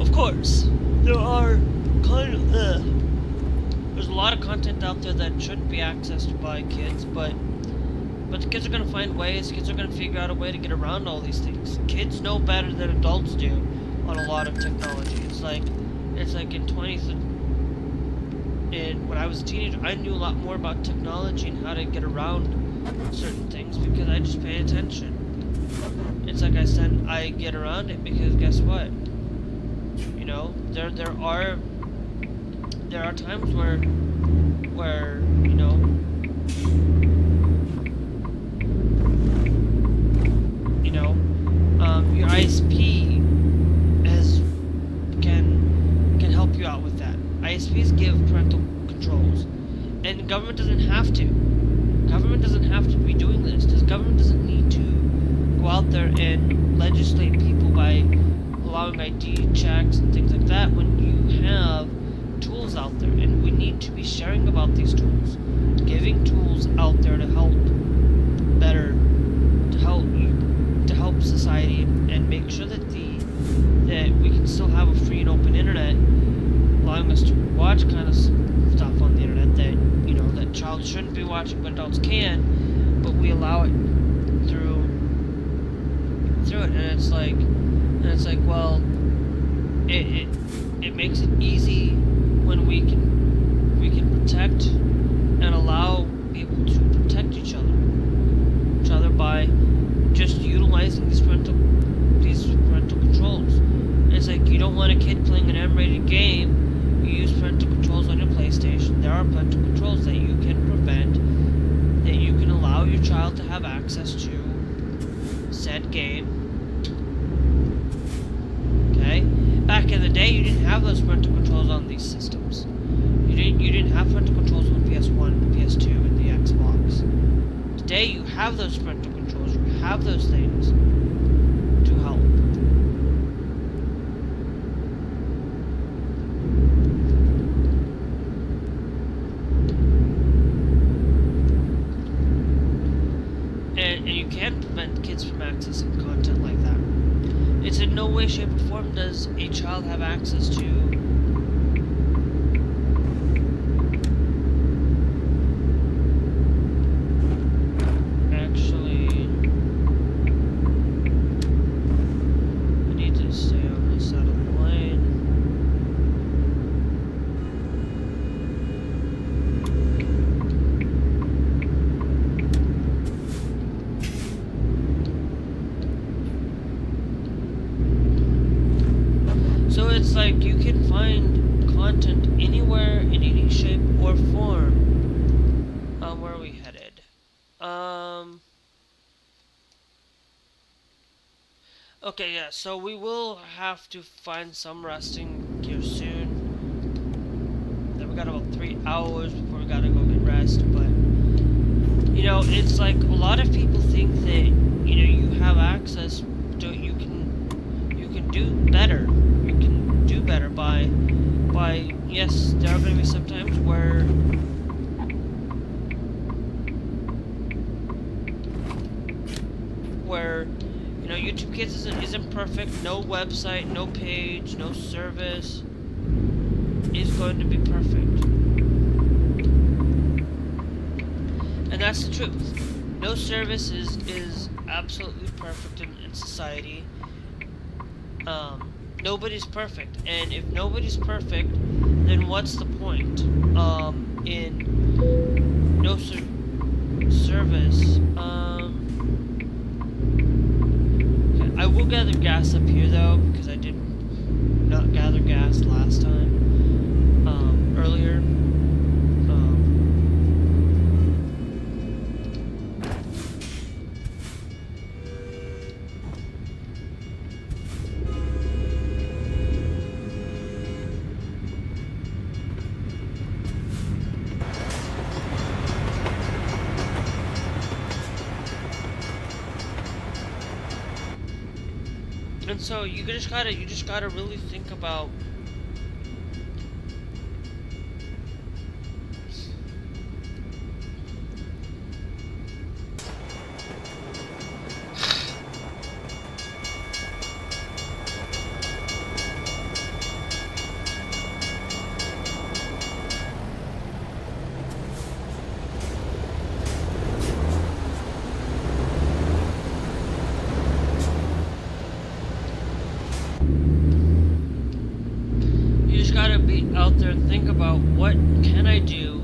Of course, there are there's a lot of content out there that shouldn't be accessed by kids, but the kids are gonna find ways. Kids are gonna figure out a way to get around all these things. Kids know better than adults do on a lot of technology. It's like when I was a teenager, I knew a lot more about technology and how to get around certain things because I just paid attention. It's like I said, I get around it because guess what? You know, there are times where you know, your ISP can help you out with that. ISPs give parental controls, and government doesn't have to. Government doesn't have to be doing this. Government doesn't need to go out there and legislate people by allowing ID checks and things like that when you have tools out there, and we need to be sharing about these tools, giving tools out there to help better, to help society and make sure that we can still have a free and open internet, allowing us to watch kind of stuff on the internet that that child shouldn't be watching but adults can, but we allow it through it, and it's like well, it makes it easy when we can protect and allow people to protect each other by just utilizing these parental controls. And it's like, you don't want a kid playing an M-rated game, you use parental controls on your PlayStation. There are parental controls that you can prevent, that you can allow your child to have access to said game. Okay? Back in the day, you didn't have those parental controls on these systems. You didn't have parental controls on PS1, PS2, and the Xbox. Today, you have those parental controls. You have those things to help. And you can prevent kids from accessing content like that. It's in no way, shape, or form does a child have access to it's like you can find content anywhere, in any shape or form. Where are we headed? Okay, yeah, so we will have to find some resting here soon. Then we got about 3 hours before we gotta go get rest, but it's like a lot of people think that, you have access to, you can do better. Do better by yes, there are going to be some times where YouTube Kids isn't perfect. No website, no page, no service is going to be perfect, and that's the truth. No service is absolutely perfect in society. Nobody's perfect, and if nobody's perfect, then what's the point in no service? Okay, I will gather gas up here though, because I did not gather gas last time, earlier. And so you just gotta really think about You just gotta be out there and think about what can I do,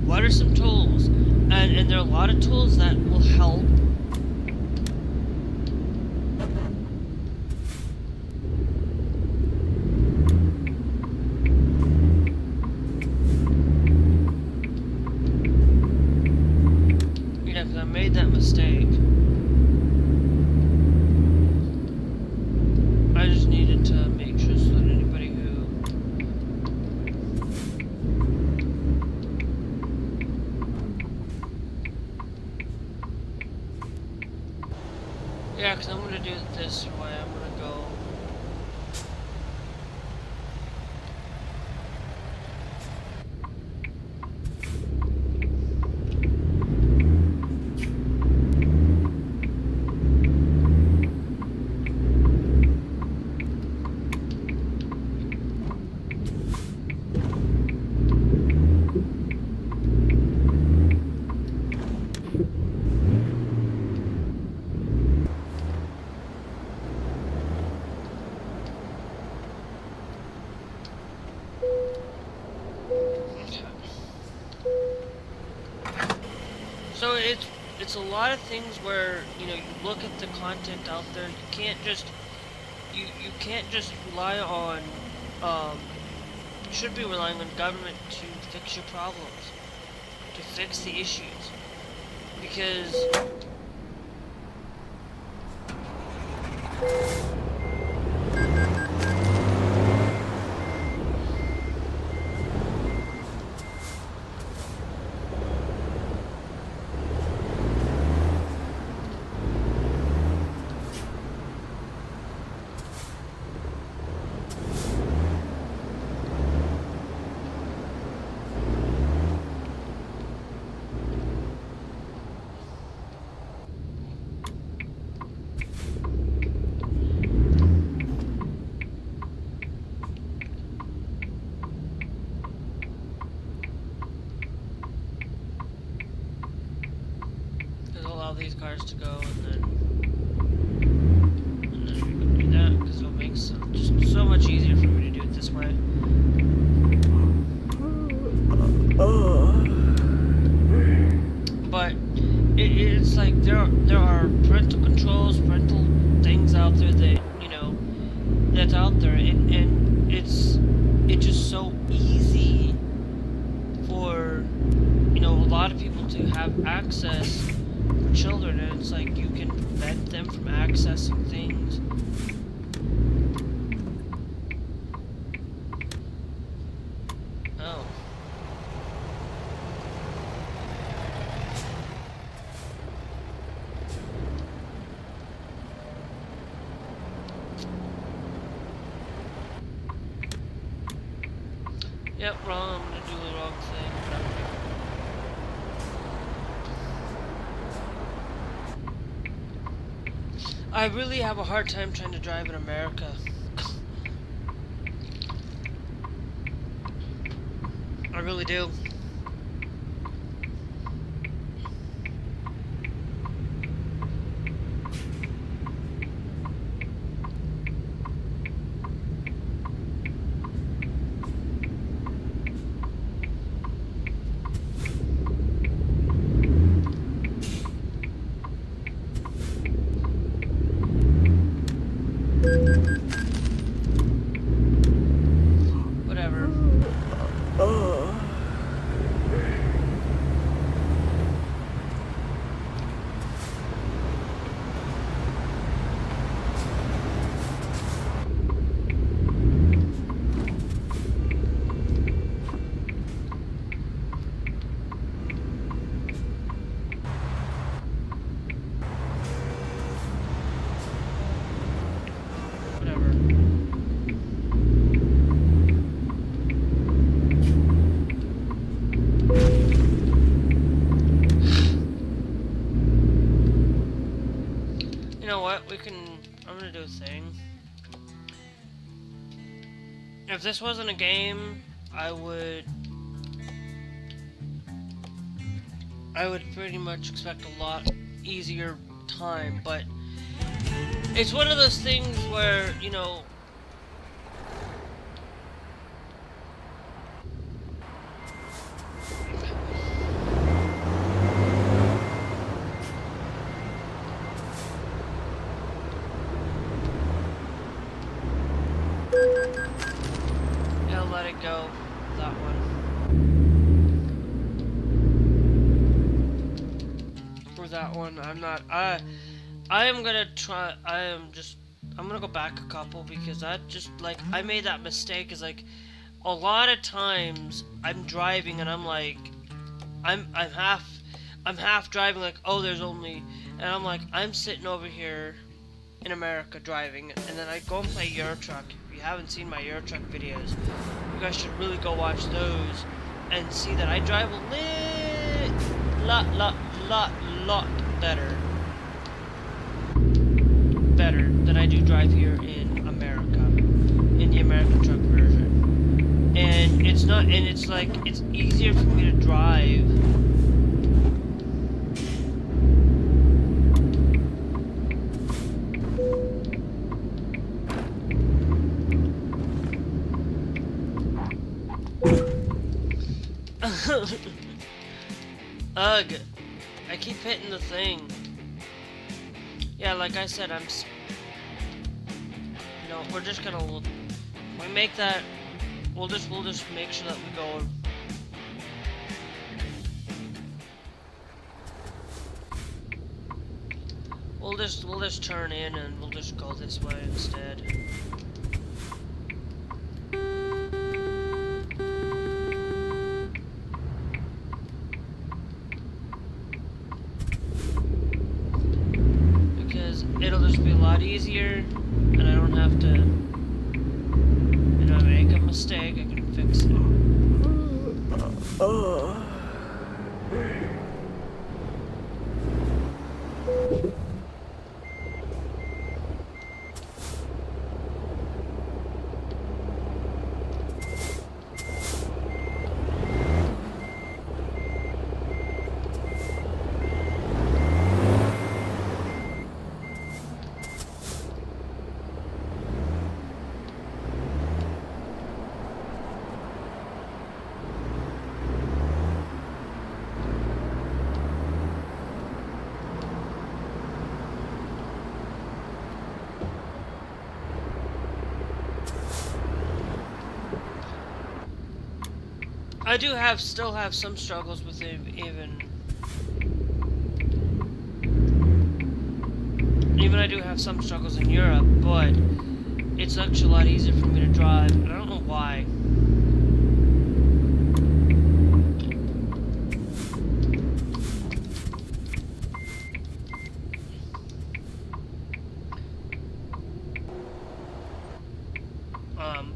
what are some tools, and there are a lot of tools that will help. Yeah, because I made that mistake. I just needed to make sure so that anybody who yeah, because I'm gonna do it this way. I'm gonna go. So it's a lot of things where, you know, you look at the content out there. You can't just you can't just rely on you should be relying on government to fix your problems, to fix the issues, because allow these cars to go, and then we can do that, because it'll make just so much easier for me to do it this way. But it's like there are parental controls, parental things out there that, you know, that's out there, and it's just so easy for, you know, a lot of people to have access. Children, and it's like you can prevent them from accessing things. Oh. Yep, wrong. I'm gonna do the wrong thing. I really have a hard time trying to drive in America. I really do. I'm gonna do a thing. If this wasn't a game, I would pretty much expect a lot easier time, but it's one of those things where, you know, let it go. That one. For that one, I'm not. I am gonna try. I'm gonna go back a couple because that just like I made that mistake. Is like a lot of times I'm driving and I'm like I'm half driving like, oh, there's only, and I'm like, I'm sitting over here in America driving, and then I go and play Euro Truck. If you haven't seen my Euro Truck videos, you guys should really go watch those and see that I drive a lot better than I do drive here in America, in the American truck version. And it's not, and it's like, it's easier for me to drive. Ugh, I keep hitting the thing. Yeah, like I said, we're just gonna, we make that, we'll just make sure that we go. We'll just turn in and we'll just go this way instead. It'll just be a lot easier, and I don't have to, if I make a mistake, I can fix it. I do still have some struggles with it, even I do have some struggles in Europe, but it's actually a lot easier for me to drive, and I don't know why.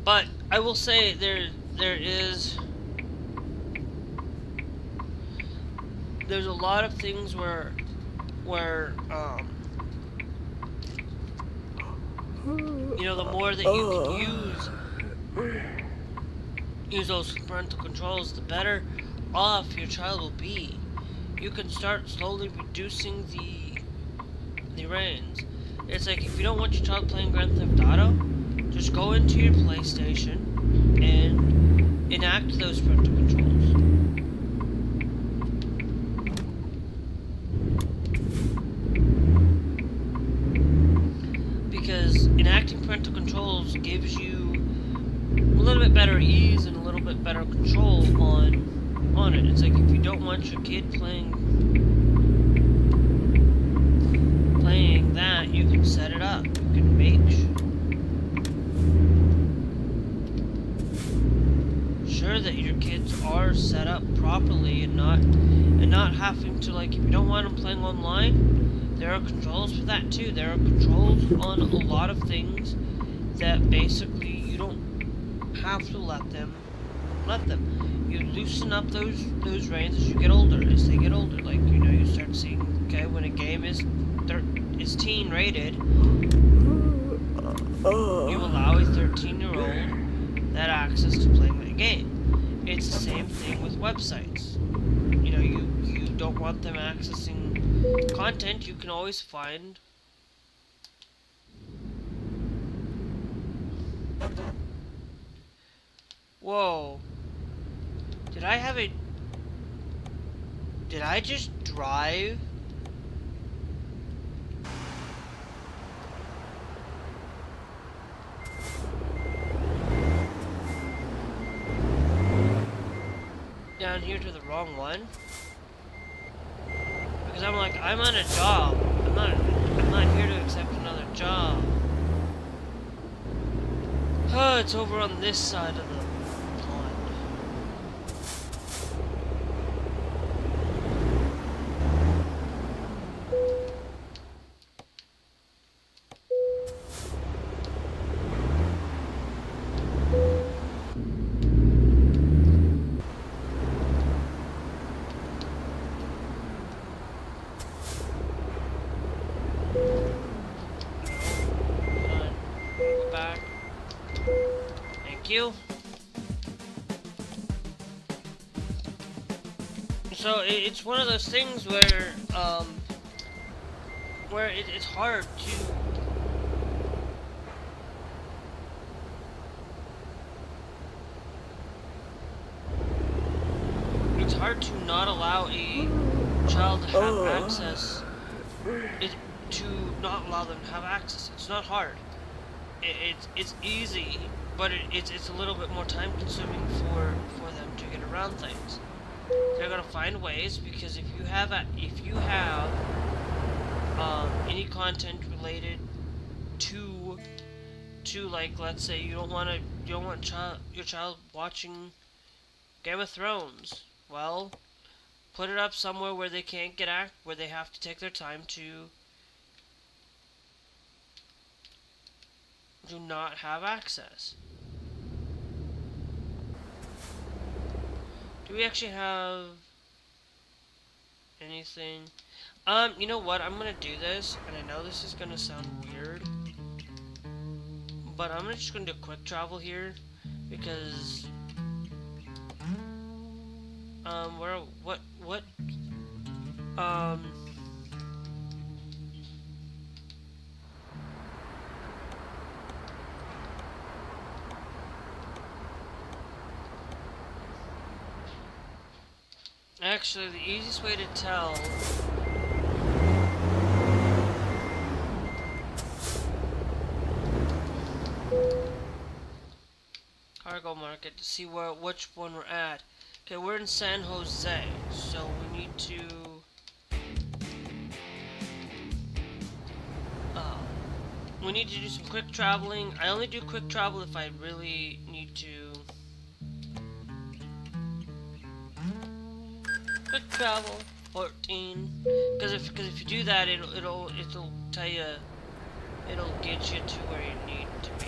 But I will say there's a lot of things where you know, the more that you can use those parental controls, the better off your child will be. You can start slowly reducing the reins. It's like, if you don't want your child playing Grand Theft Auto, just go into your PlayStation and enact those parental controls. Because enacting parental controls gives you a little bit better ease and a little bit better control on it. It's like, if you don't want your kid playing that, you can set it up. You can make sure that your kids are set up properly and not having to, like, if you don't want them playing online, there are controls for that too. There are controls on a lot of things that basically you don't have to let them. You loosen up those reins as you get older. As they get older, like, you know, you start seeing, okay, when a game is teen rated, you allow a 13-year-old that access to playing that game. It's the same thing with websites. You know, you don't want them accessing content. You can always find whoa. Did I just drive? down here to the wrong one. Because I'm like, I'm on a job. I'm not here to accept another job. Oh, it's over on this side of the pond. Go back. Thank you. So it's one of those things where it's hard to not allow a child to have access. To not allow them to have access. It's not hard. It's easy, but it's a little bit more time consuming for them to get around things. They're gonna find ways, because if you have any content related to like, let's say you don't want your child watching Game of Thrones, well, put it up somewhere where they can't get where they have to take their time to do not have access. Do we actually have anything? You know what? I'm gonna do this, and I know this is gonna sound weird, but I'm just gonna do quick travel here, because actually, the easiest way to tell cargo market to see which one we're at. Okay, we're in San Jose, so we need to do some quick traveling. I only do quick travel if I really need to. Quick travel 14, because if you do that, it'll tell you, it'll get you to where you need to be.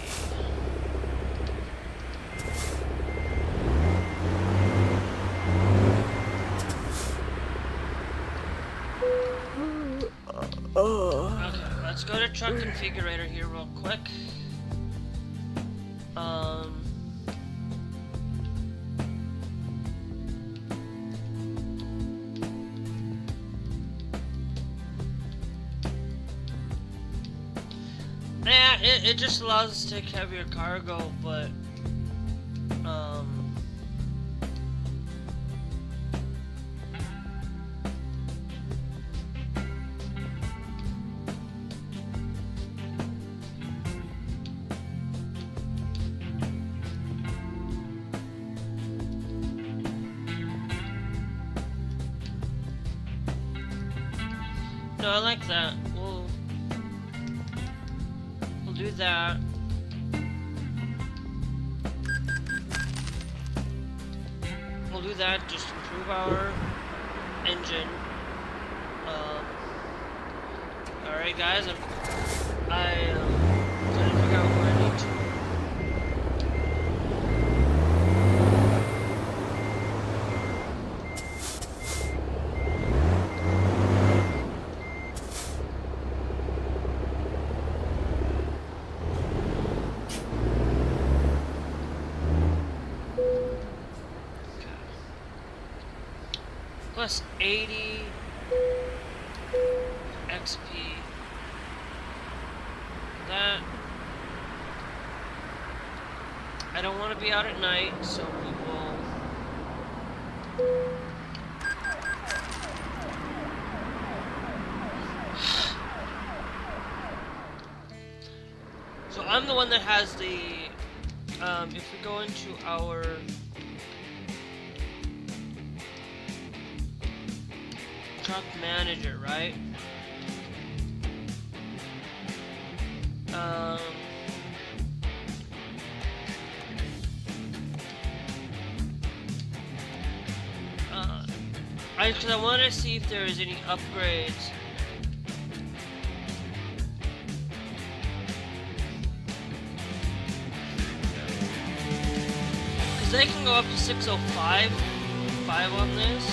Okay, let's go to truck configurator here real quick. Yeah, it just allows us to take heavier cargo, but no, I like that. We'll do that. We'll do that, just improve our engine. Alright guys, I'm trying to figure out where I need to. Plus 80 XP. That I don't want to be out at night, so we will. So I'm the one that has the. If we go into our truck manager, right? Because I want to see if there is any upgrades. Because they can go up to 605 on this.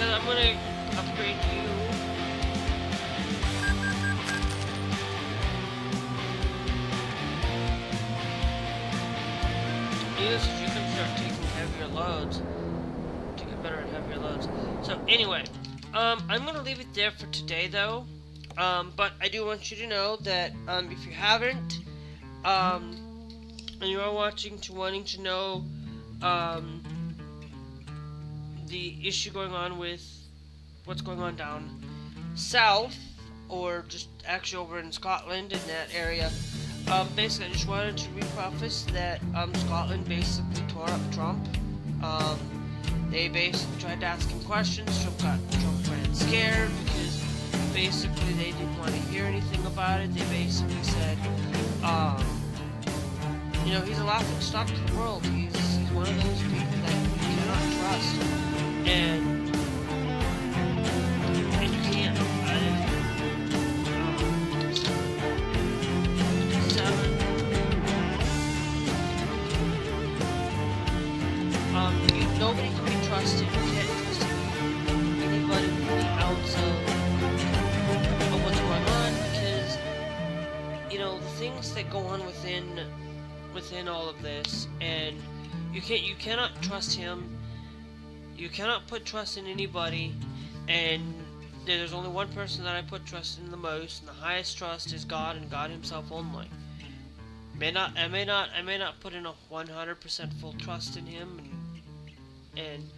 I'm gonna upgrade you. So you can start taking heavier loads to get better at heavier loads. So anyway, I'm gonna leave it there for today though. But I do want you to know that if you haven't, and you are wanting to know the issue going on with what's going on down south, or just actually over in Scotland in that area. Basically, I just wanted to repreface that Scotland basically tore up Trump. They basically tried to ask him questions. Trump got scared because basically they didn't want to hear anything about it. They basically said, you know, he's a laughing stock to the world. He's one of those people that you cannot trust. And you can't. Nobody can be trusted. You can't trust anybody from the outside of what's going on, because you know the things that go on within all of this, and you cannot trust him. You cannot put trust in anybody, and there's only one person that I put trust in the most, and the highest trust is God and God Himself only. I may not put in a 100% full trust in Him, and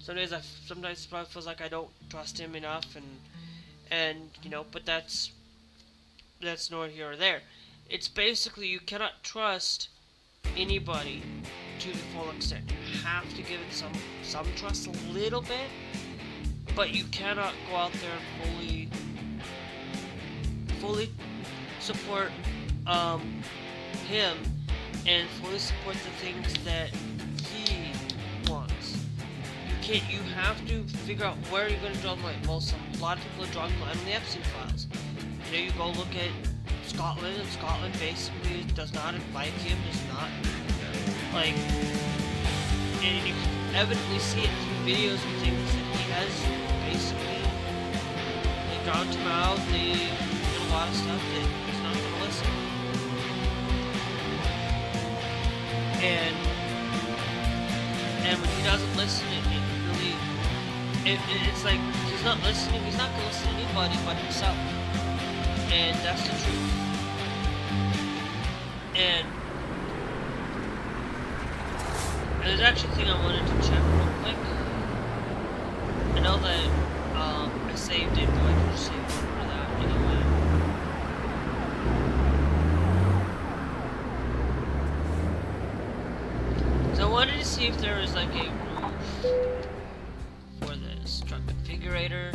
sometimes it probably feels like I don't trust Him enough, and you know, but that's nor here or there. It's basically you cannot trust anybody to the full extent. You have to give it some trust, a little bit, but you cannot go out there and fully support him and fully support the things that he wants. You have to figure out where you're going to draw the line. Well, a lot of people are drawing the line on the Epstein files. You know, you go look at Scotland, and Scotland basically does not invite him, does not, like, and you can evidently see it through videos and things that he has basically, they drowned him out, they did a lot of stuff that he's not going to listen. And when he doesn't listen, it's like he's not listening. He's not going to listen to anybody but himself, and that's the truth. And there's actually a thing I wanted to check real quick. I know that I saved it, but I can just save it for that anyway. So I wanted to see if there was like a roof for this truck configurator.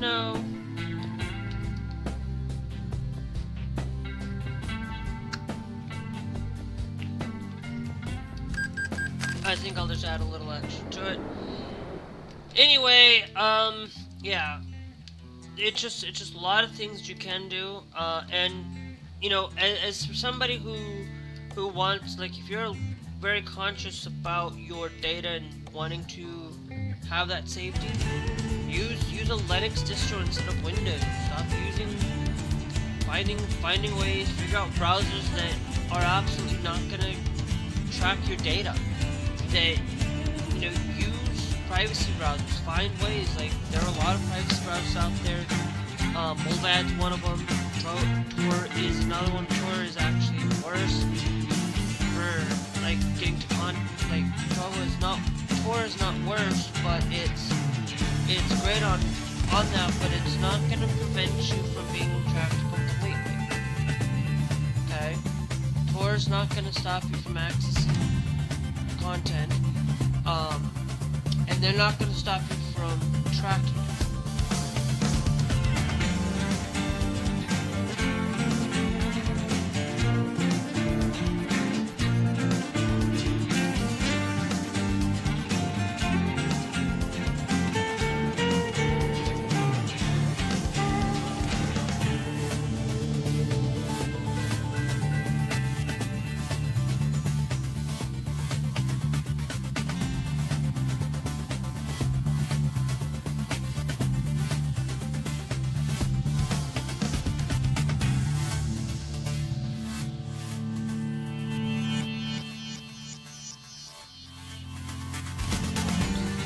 No. I think I'll just add a little extra to it. Anyway, yeah. It's just a lot of things you can do, and you know, as for somebody who wants, like, if you're very conscious about your data and wanting to have that safety, use a Linux distro instead of Windows. Stop using finding ways, figure out browsers that are absolutely not gonna track your data. That, you know, use privacy browsers. Find ways. Like, there are a lot of privacy browsers out there. Molvad's one of them. Tor is another one. Tor is actually worse for, like, getting to Tor is not worse, but it's great on that, but it's not gonna prevent you from being tracked completely. Okay? Tor is not gonna stop you from accessing content, and they're not gonna stop you from tracking it.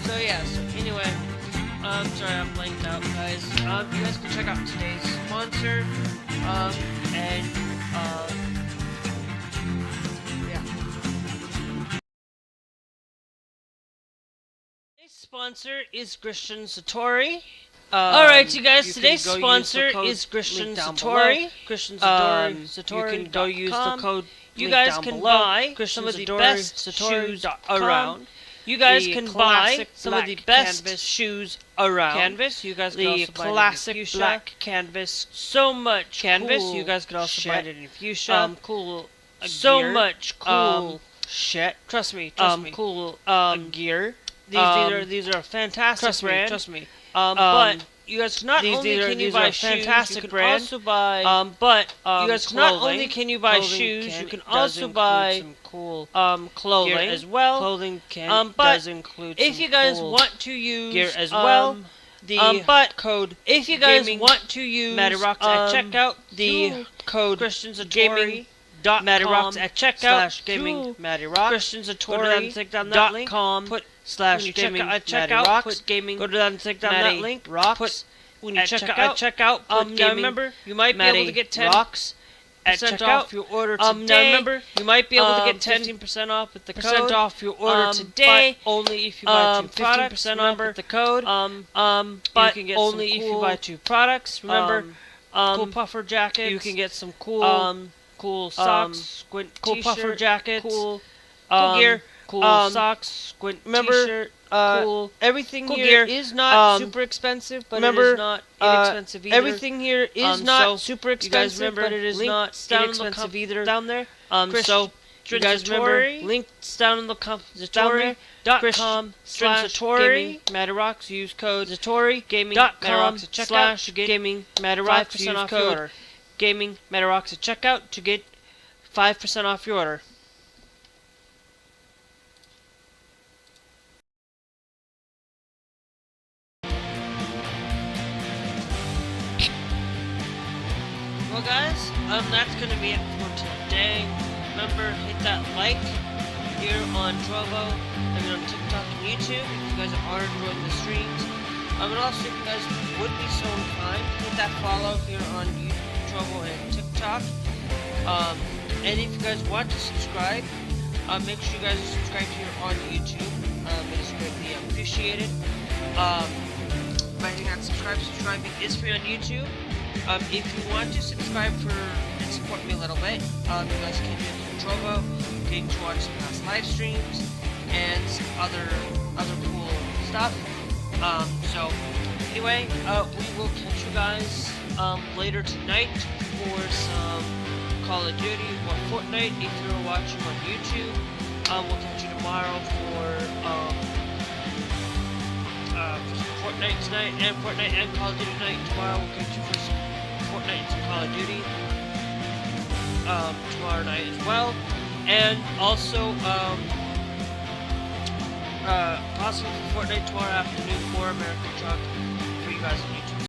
So yeah, so anyway, sorry I'm blanked out, guys. You guys can check out today's sponsor, and, yeah. Today's sponsor is Christian Satori. Alright, you guys, today's sponsor is Christian Satori. Christian Satori. You can go use the code. You guys can buy some of the best shoes around. You guys can buy some of the best shoes around. Canvas. You guys can also buy classic black canvas. So much canvas. Cool, you guys can also buy it in fuchsia. Cool. So gear. Much cool shit. Trust me. Cool gear. These are a fantastic brand. Trust me. But you guys not only can you buy shoes, you can also buy. You guys not only can you buy shoes, you can also buy some cool clothing gear as well. Clothing does include. If you guys want to use gear as well, the code. If you guys want to use ROG at checkout, the code Christians Gaming. MabyeRocks at checkout gaming MabyeRocks Christians Satori.com put slash gaming MabyeRocks gaming go to that and take down that link rocks when you check out now remember you might be able to get 10% off your order today. Now remember you might be able to get 15% off with the code off your order today, but only if you buy 2 products. 15% off with the code. But you can get only if you buy 2 products. Remember, cool puffer jackets. You can get some cool. Cool socks, squint cool puffer jackets, cool gear, cool socks, squint t-shirt, cool. Everything cool here is not super expensive, but remember, it is not inexpensive either. Everything here is not super expensive, you guys remember, but it is not inexpensive either. Down there, so you guys remember, links down in the Satori.com/gaming MabyeRocks. Use code Satori Gaming.com/gaming MabyeRocks. Use code Gaming MabyeRocks at checkout to get 5% off your order. Well, guys, that's gonna be it for today. Remember, hit that like here on Trovo, and on TikTok and YouTube if you guys are enjoying the streams. And also, if you guys would be so inclined, hit that follow here on YouTube. And TikTok, and if you guys want to subscribe, make sure you guys are subscribed here on YouTube. It is greatly appreciated. By hitting that subscribing is free on YouTube. If you want to subscribe and support me a little bit, you guys can do it through Trovo. You can watch some past live streams and some other cool stuff. So Anyway, we will catch you guys later tonight for some Call of Duty or Fortnite if you're watching on YouTube. We'll catch you tomorrow for some Fortnite tonight, and Fortnite and Call of Duty tonight. Tomorrow we'll catch you for some Fortnite and some Call of Duty tomorrow night as well. And also, possibly for Fortnite tomorrow afternoon for American Truck for you guys on YouTube.